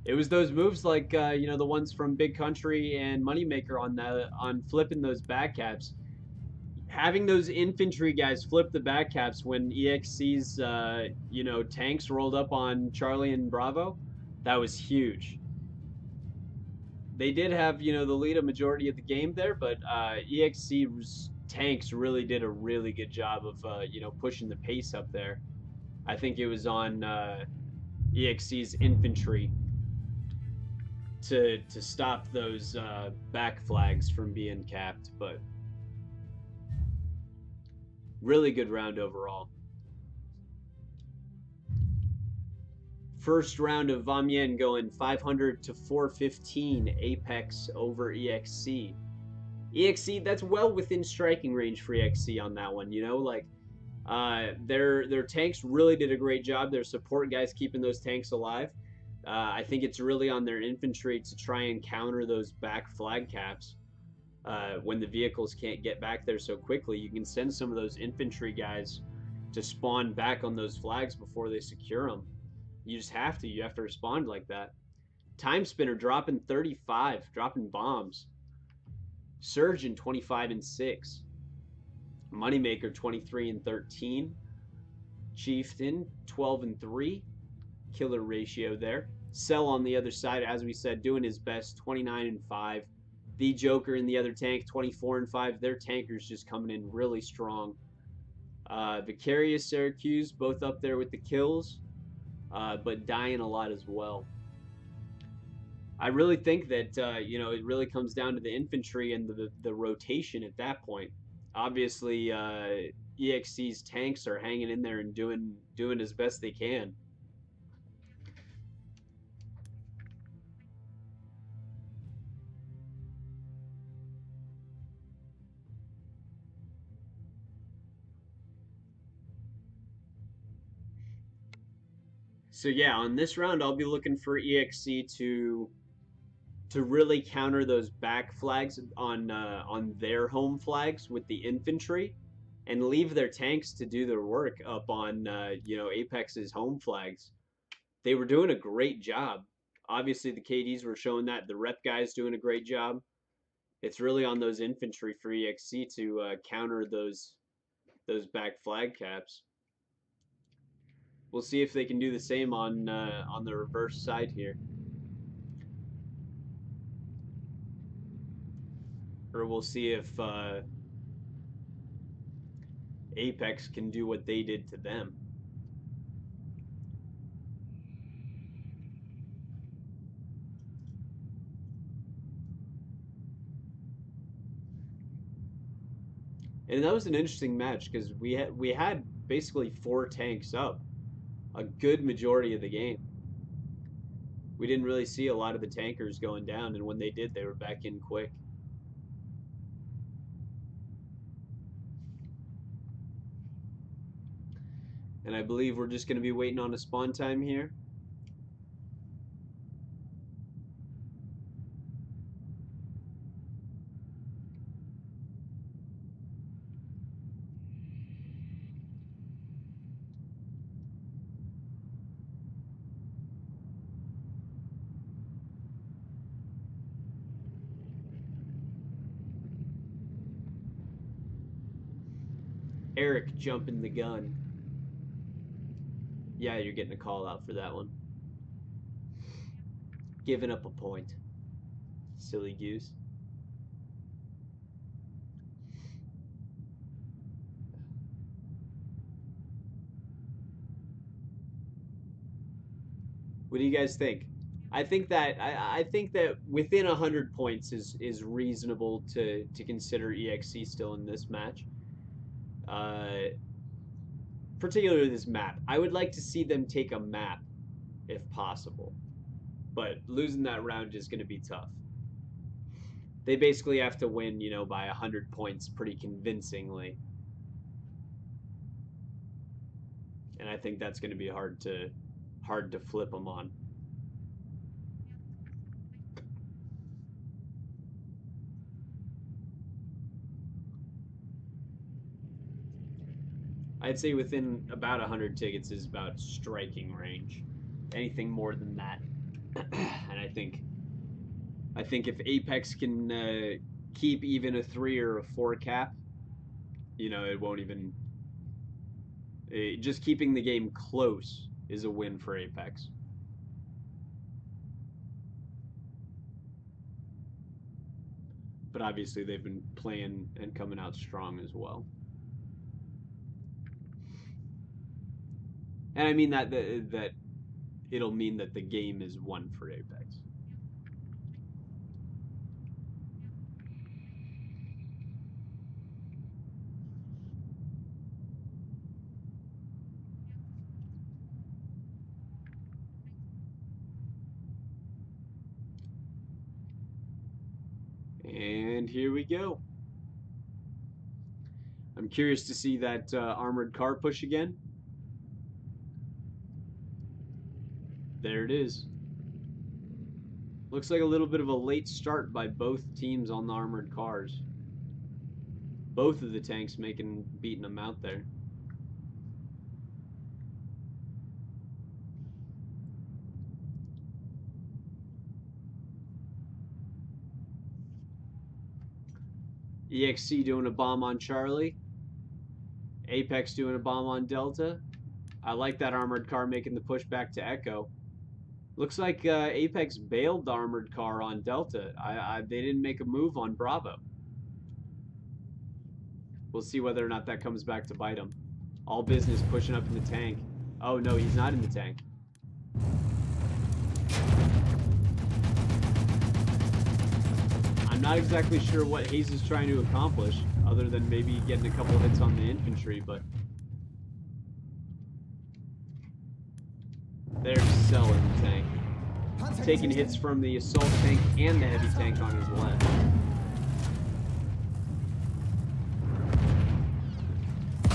It was those moves like you know, the ones from Big Country and Moneymaker on flipping those back caps. Having those infantry guys flip the back caps when EXC's you know, tanks rolled up on Charlie and Bravo, that was huge. They did have, you know, the lead a majority of the game there, but EXC's tanks really did a really good job of you know, pushing the pace up there. I think it was on EXC's infantry to stop those back flags from being capped, but really good round overall. First round of Vamien going 500 to 415, Apex over EXC. EXC, that's well within striking range for EXC on that one, you know, like their tanks really did a great job. Their support guys keeping those tanks alive. I think it's really on their infantry to try and counter those back flag caps. When the vehicles can't get back there so quickly, you can send some of those infantry guys to spawn back on those flags before they secure them. You just have to. You have to respond like that. Time Spinner dropping 35, dropping bombs. Surgeon 25 and 6. Moneymaker 23 and 13. Chieftain 12 and 3. Killer ratio there. Cell on the other side, as we said, doing his best, 29 and 5. The Joker in the other tank, 24 and 5. Their tankers just coming in really strong. Vicarious, Syracuse, both up there with the kills, but dying a lot as well. I really think that you know, it really comes down to the infantry and the rotation at that point. Obviously, EXC's tanks are hanging in there and doing as best they can. So yeah, on this round, I'll be looking for EXC to really counter those back flags on their home flags with the infantry, and leave their tanks to do their work up on you know, Apex's home flags. They were doing a great job. Obviously, the KDs were showing that. The rep guys doing a great job. It's really on those infantry for EXC to counter those back flag caps. We'll see if they can do the same on the reverse side here. Or we'll see if Apex can do what they did to them. And that was an interesting match because we had basically 4 tanks up a good majority of the game. We didn't really see a lot of the tankers going down, and when they did, they were back in quick. And I believe we're just going to be waiting on a spawn time here. Eric jumping the gun. Yeah, you're getting a call out for that one. Giving up a point. Silly goose. What do you guys think? I think that within 100 points is reasonable to consider EXC still in this match. Particularly this map. I would like to see them take a map if possible. But losing that round is going to be tough. They basically have to win, you know, by 100 points pretty convincingly. And I think that's going to be hard to flip them on. I'd say within about 100 tickets is about striking range. Anything more than that, and I think if Apex can keep even a 3 or a 4 cap, you know, it won't even. Just keeping the game close is a win for Apex. But obviously they've been playing and coming out strong as well. And I mean that it'll mean that the game is won for Apex. And here we go. I'm curious to see that armored car push again. There it is. Looks like a little bit of a late start by both teams on the armored cars. Both of the tanks beating them out there. EXC doing a bomb on Charlie. Apex doing a bomb on Delta. I like that armored car making the push back to Echo. Looks like Apex bailed the armored car on Delta. They didn't make a move on Bravo. We'll see whether or not that comes back to bite him. All business pushing up in the tank. Oh no, he's not in the tank. I'm not exactly sure what Hayes is trying to accomplish, other than maybe getting a couple hits on the infantry, but they're selling the tank. Taking hits from the assault tank and the heavy tank on his left.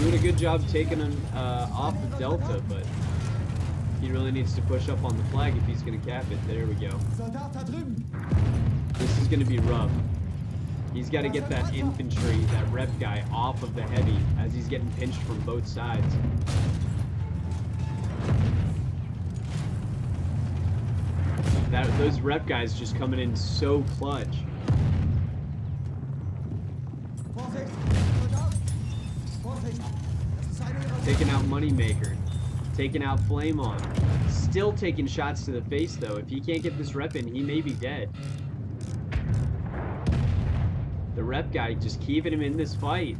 Doing a good job taking him off the Delta, but he really needs to push up on the flag if he's going to cap it. There we go. This is going to be rough. He's got to get that infantry, that rep guy, off of the heavy as he's getting pinched from both sides. Those rep guys just coming in so clutch. Taking out Moneymaker. Taking out Flame On. Still taking shots to the face though. If he can't get this rep in, he may be dead. The rep guy just keeping him in this fight.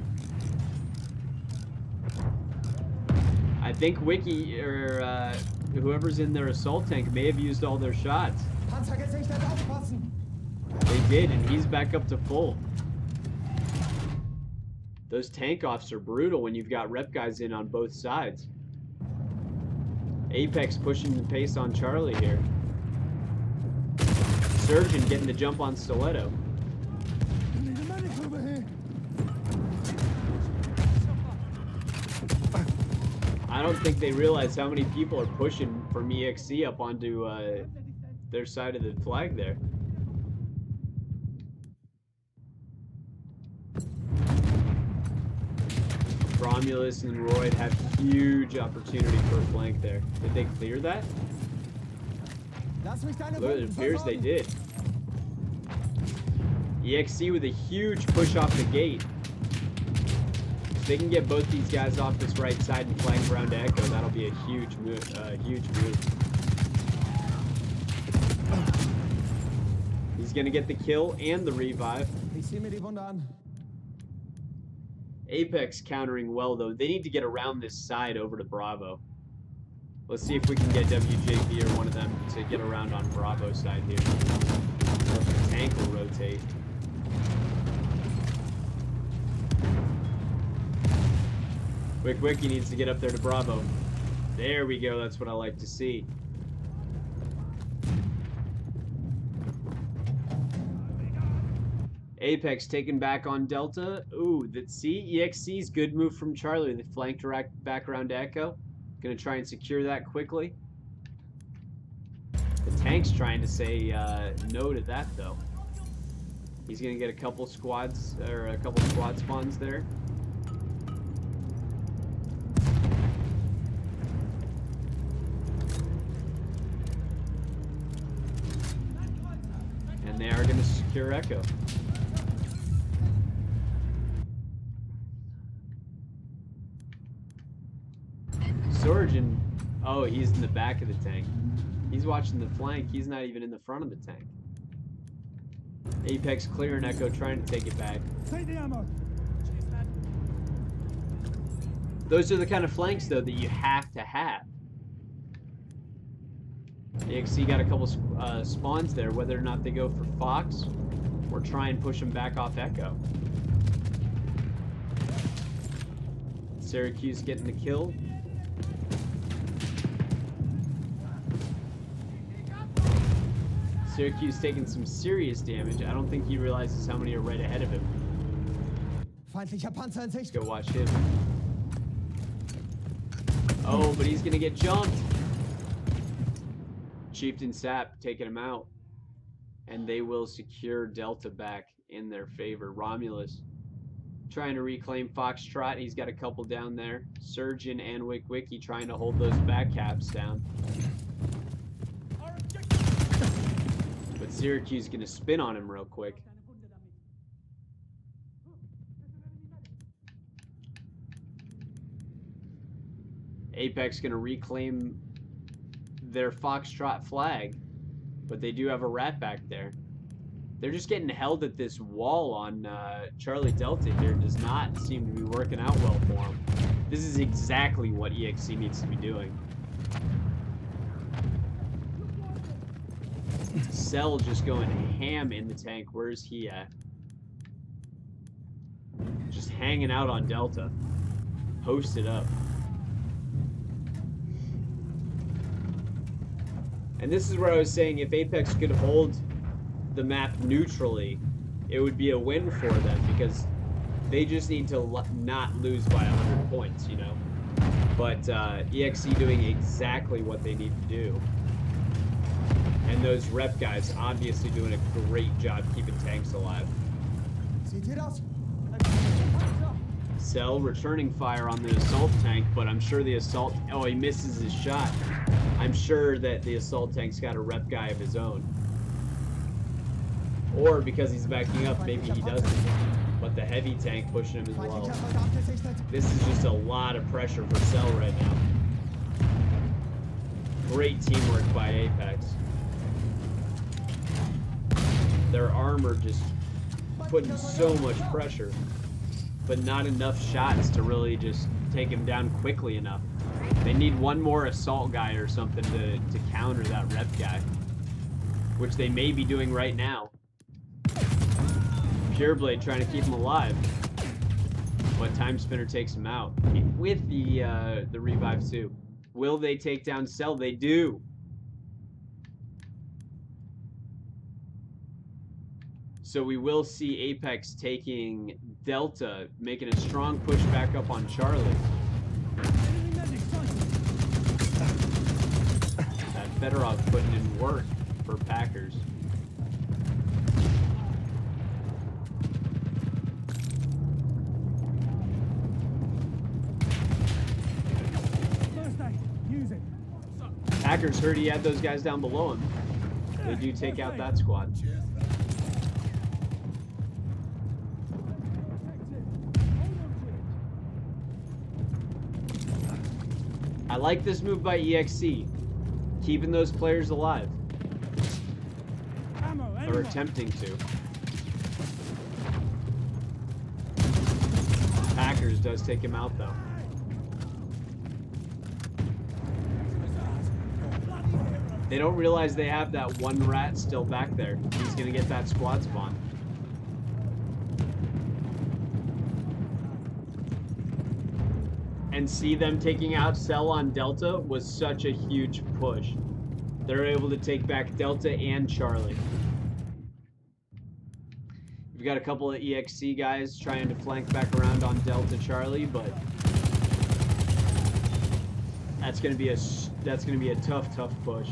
I think Wiki or whoever's in their assault tank may have used all their shots. They did, and he's back up to full. Those tank offs are brutal when you've got rep guys in on both sides. Apex pushing the pace on Charlie here. Surgeon getting the jump on Stiletto. I don't think they realize how many people are pushing from EXC up onto their side of the flag there. Romulus and Royd have huge opportunity for a flank there. Did they clear that? Look, it appears they did. EXC with a huge push off the gate. If they can get both these guys off this right side and flank around to Echo, that'll be a huge move. He's gonna get the kill and the revive. Apex countering well though. They need to get around this side over to Bravo. Let's see if we can get WJB or one of them to get around on Bravo's side here. Or if the tank will rotate. Quick Wiki needs to get up there to Bravo. There we go, that's what I like to see. Apex taken back on Delta. Ooh, see? EXC's good move from Charlie. They flanked back around to Echo. Gonna try and secure that quickly. The tank's trying to say no to that though. He's gonna get a couple squads, or a couple squad spawns there. And they are gonna secure Echo. Surgeon, oh, he's in the back of the tank. He's watching the flank. He's not even in the front of the tank. Apex clearing Echo, trying to take it back. Those are the kind of flanks, though, that you have to have. EXC got a couple spawns there, whether or not they go for Fox or try and push him back off Echo. Syracuse getting the kill. Syracuse taking some serious damage. I don't think he realizes how many are right ahead of him. Let's go watch him. Oh, but he's gonna get jumped. Chieftain Sap taking him out. And they will secure Delta back in their favor. Romulus trying to reclaim Foxtrot. He's got a couple down there. Surgeon and Wiki trying to hold those back caps down. But Syracuse is going to spin on him real quick. Apex going to reclaim their Foxtrot flag, but they do have a rat back there. They're just getting held at this wall on Charlie Delta here. Does not seem to be working out well for them. This is exactly what EXC needs to be doing. Cell just going ham in the tank. Where's he at? Just hanging out on Delta. Posted up. And this is where I was saying if Apex could hold the map neutrally, it would be a win for them because they just need to not lose by 100 points, you know. But EXC doing exactly what they need to do. And those rep guys obviously doing a great job keeping tanks alive. Cell returning fire on the assault tank, but I'm sure the assault... Oh, he misses his shot. I'm sure that the assault tank's got a rep guy of his own. Or because he's backing up, maybe he doesn't. But the heavy tank pushing him as well. This is just a lot of pressure for Cell right now. Great teamwork by Apex. Their armor just putting so much pressure, but not enough shots to really just take him down quickly enough. They need one more assault guy or something to counter that rep guy, which they may be doing right now. Pureblade trying to keep him alive, but Time Spinner takes him out with the revive too. Will they take down Cell? They do. So we will see Apex taking Delta, making a strong push back up on Charlie. Fedorov putting in work for Packers. Use it. Packers heard he had those guys down below him. They do take out that squad. I like this move by EXC, keeping those players alive, or attempting to. Packers does take him out though. They don't realize they have that one rat still back there. He's gonna get that squad spawn. And see them taking out Cell on Delta was such a huge push. They're able to take back Delta and Charlie. We've got a couple of EXC guys trying to flank back around on Delta Charlie, but that's gonna be a tough push.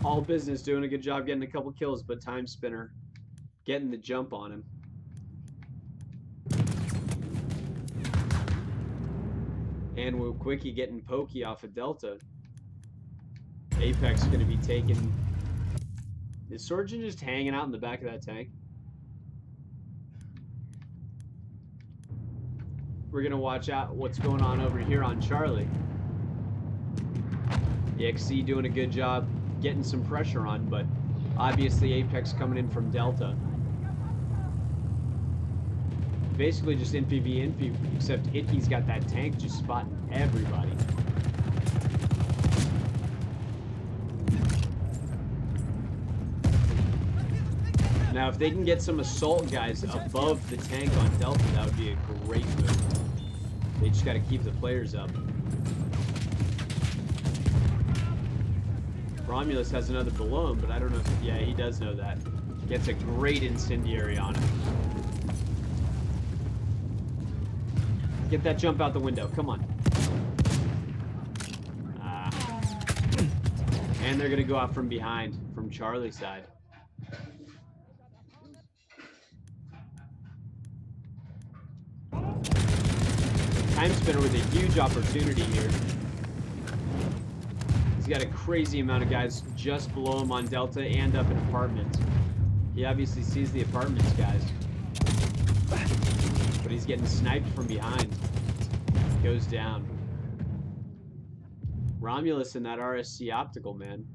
All business doing a good job getting a couple kills, but Time Spinner getting the jump on him. And with Quickie getting pokey off of Delta. Apex going to be taken. Is Surgeon just hanging out in the back of that tank? We're going to watch out what's going on over here on Charlie. EXC doing a good job getting some pressure on, but obviously Apex coming in from Delta. Basically just NPV, except Icky's got that tank just spotting everybody. Now, if they can get some assault guys above the tank on Delta, that would be a great move. They just got to keep the players up. Romulus has another below him, but I don't know if... Yeah, he does know that. Gets a great incendiary on him. Get that jump out the window. Come on. And they're going to go out from behind, from Charlie's side. Time Spinner with a huge opportunity here. He's got a crazy amount of guys just below him on Delta and up in apartments. He obviously sees the apartments guys. But he's getting sniped from behind. Goes down. Romulus and that RSC optical, man.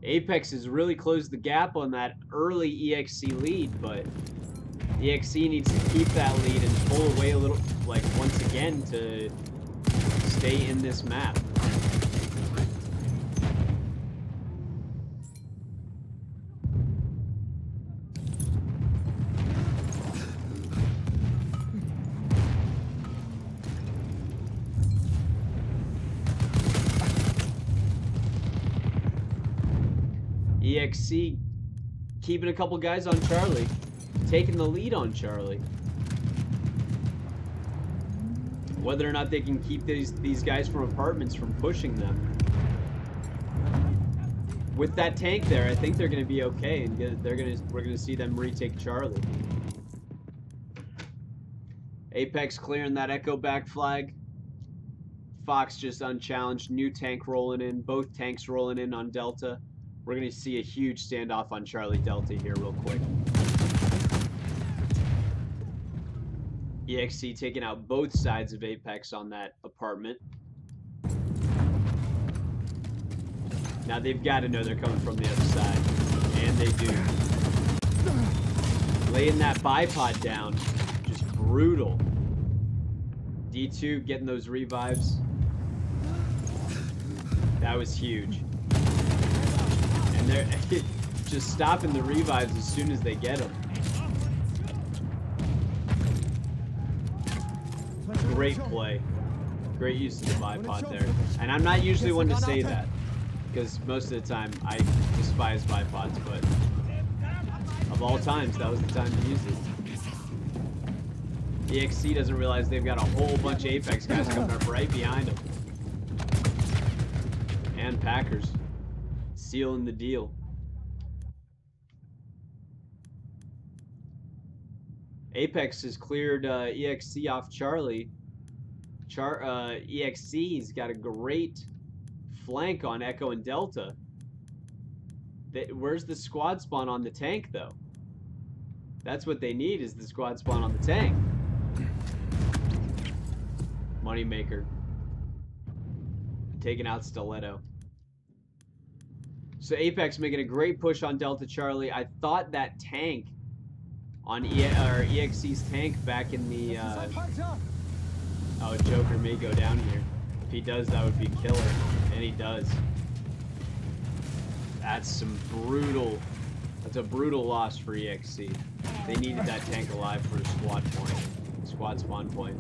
Apex has really closed the gap on that early EXC lead, but EXC needs to keep that lead and pull away a little, like, once again to stay in this map. EXC keeping a couple guys on Charlie, taking the lead on Charlie. Whether or not they can keep these guys from apartments from pushing them. With that tank there, I think they're going to be okay, and we're going to see them retake Charlie. Apex clearing that Echo back flag. Fox just unchallenged. New tank rolling in. Both tanks rolling in on Delta. We're going to see a huge standoff on Charlie Delta here real quick. EXC taking out both sides of Apex on that apartment. Now they've got to know they're coming from the other side. And they do. Laying that bipod down. Just brutal. D2 getting those revives. That was huge. And they're just stopping the revives as soon as they get them. Great play. Great use of the bipod there. And I'm not usually one to say that, because most of the time I despise bipods, but of all times, that was the time to use it. EXC doesn't realize they've got a whole bunch of Apex guys coming up right behind them. And Packers sealing the deal. Apex has cleared EXC off Charlie. EXC's got a great flank on Echo and Delta. Where's the squad spawn on the tank, though? That's what they need, is the squad spawn on the tank. Moneymaker. Taking out Stiletto. So Apex making a great push on Delta Charlie. I thought that tank on EXC's tank back in the... Oh, Joker may go down here. If he does, that would be killer. And he does. That's a brutal loss for EXC. They needed that tank alive for a squad spawn point.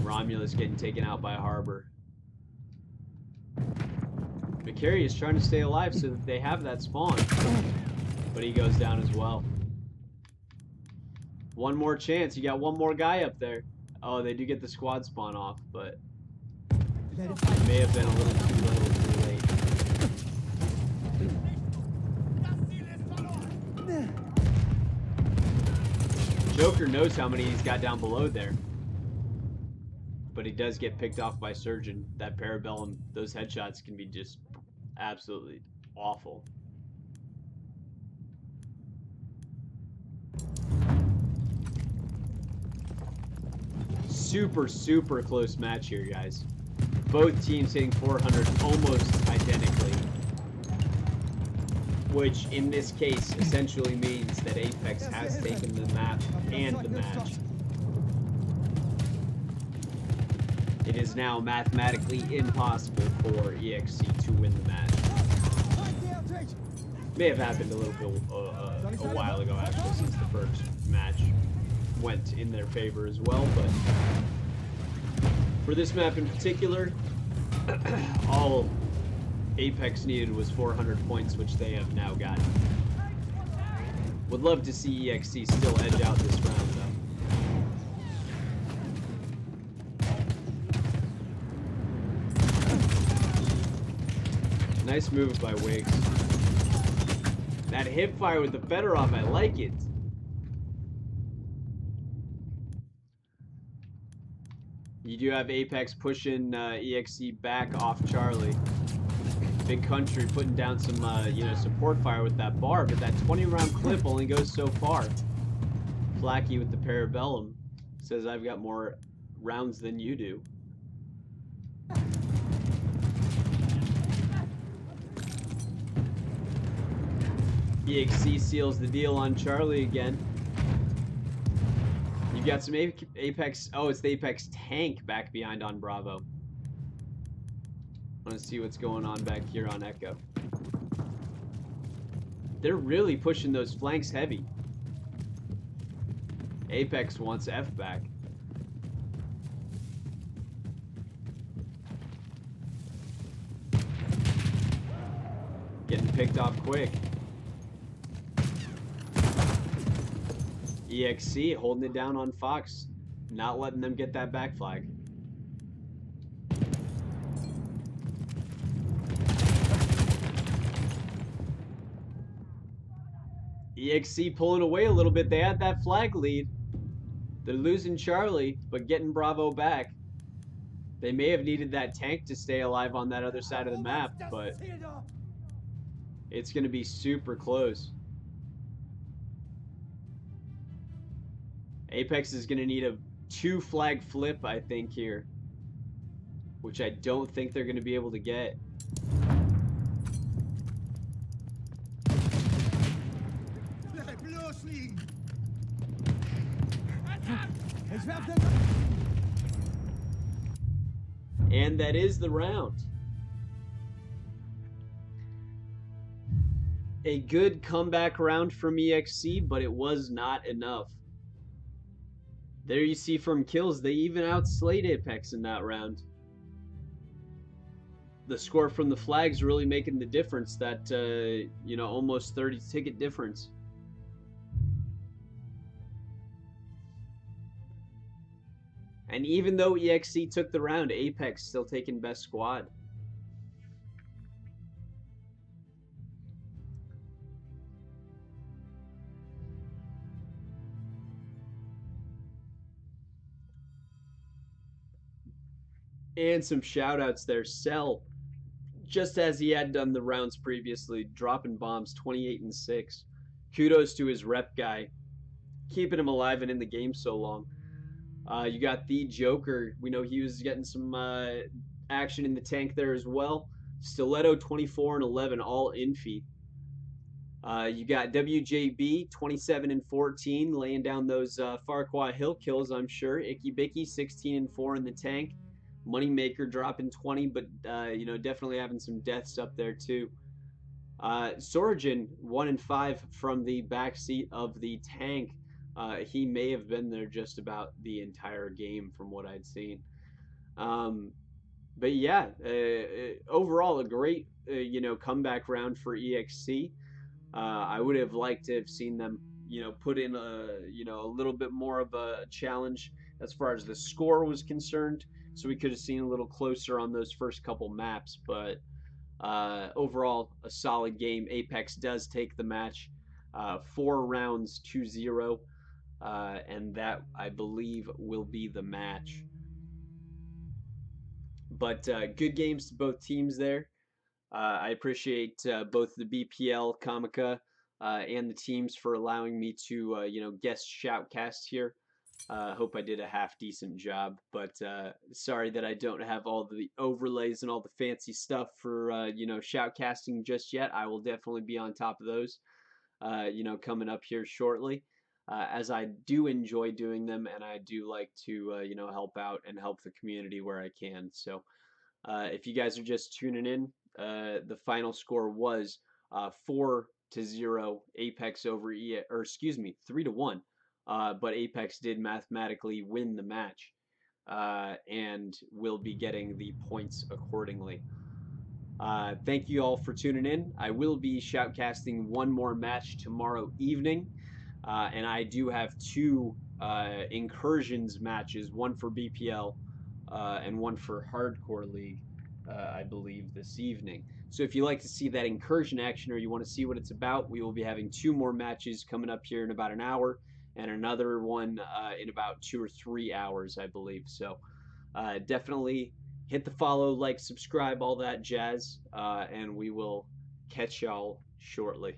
Romulus getting taken out by Harbor. McCary is trying to stay alive so that they have that spawn. But he goes down as well. One more chance. You got one more guy up there. Oh, they do get the squad spawn off, but it may have been a little too little too late. Joker knows how many he's got down below there. But he does get picked off by Surgeon. That Parabellum, those headshots can be just absolutely awful. Super, super close match here, guys. Both teams hitting 400 almost identically. Which, in this case, essentially means that Apex has taken the map and the match. It is now mathematically impossible for EXC to win the match. May have happened a little bit a while ago, actually, since the first match went in their favor as well, but for this map in particular, all Apex needed was 400 points, which they have now gotten. Would love to see EXC still edge out this round, though. Nice move by Wiggs. That hip fire with the Fedorov, I like it. You do have Apex pushing EXC back off Charlie. Big Country putting down some, support fire with that bar, but that 20-round clip only goes so far. Flacky with the Parabellum says, I've got more rounds than you do. EXC seals the deal on Charlie again. You've got some Apex... Oh, it's the Apex tank back behind on Bravo. I want to see what's going on back here on Echo. They're really pushing those flanks heavy. Apex wants F back. Getting picked off quick. EXC holding it down on Fox, not letting them get that back flag. EXC pulling away a little bit. They had that flag lead. They're losing Charlie, but getting Bravo back. They may have needed that tank to stay alive on that other side of the map, but it's going to be super close. Apex is going to need a 2 flag flip, I think, here. Which I don't think they're going to be able to get. And that is the round. A good comeback round from EXC, but it was not enough. There you see from kills, they even outslayed Apex in that round. the score from the flags really making the difference. That almost 30 ticket difference. And even though EXC took the round, Apex still taking best squad. And some shout outs there. Cell, just as he had done the rounds previously, dropping bombs 28 and 6. Kudos to his rep guy, keeping him alive and in the game so long. You got the Joker. We know he was getting some action in the tank there as well. Stiletto 24 and 11, all infy. You got WJB 27 and 14, laying down those Farquaad Hill kills, I'm sure. Icky Bicky 16 and 4 in the tank. Moneymaker dropping 20, but definitely having some deaths up there too. Sorgen 1 and 5 from the back seat of the tank. He may have been there just about the entire game from what I'd seen. But yeah, overall a great comeback round for EXC. I would have liked to have seen them put in a little bit more of a challenge as far as the score was concerned, so we could have seen a little closer on those first couple maps. But overall, a solid game. Apex does take the match, 4 rounds 2-0, and that I believe will be the match. But good games to both teams there. I appreciate both the BPL, Comica, and the teams for allowing me to, guest shoutcast here. Hope I did a half decent job, but sorry that I don't have all the overlays and all the fancy stuff for, shoutcasting just yet. I will definitely be on top of those, coming up here shortly. As I do enjoy doing them, and I do like to, help out and help the community where I can. So, if you guys are just tuning in, the final score was 4-0 Apex over or excuse me, 3-1. But Apex did mathematically win the match, and will be getting the points accordingly. Thank you all for tuning in. I will be shoutcasting one more match tomorrow evening, and I do have 2 incursions matches, one for BPL and one for Hardcore League, I believe, this evening. So if you like to see that incursion action or you want to see what it's about, we will be having 2 more matches coming up here in about an hour, and another one in about 2 or 3 hours, I believe. So definitely hit the follow, like, subscribe, all that jazz, and we will catch y'all shortly.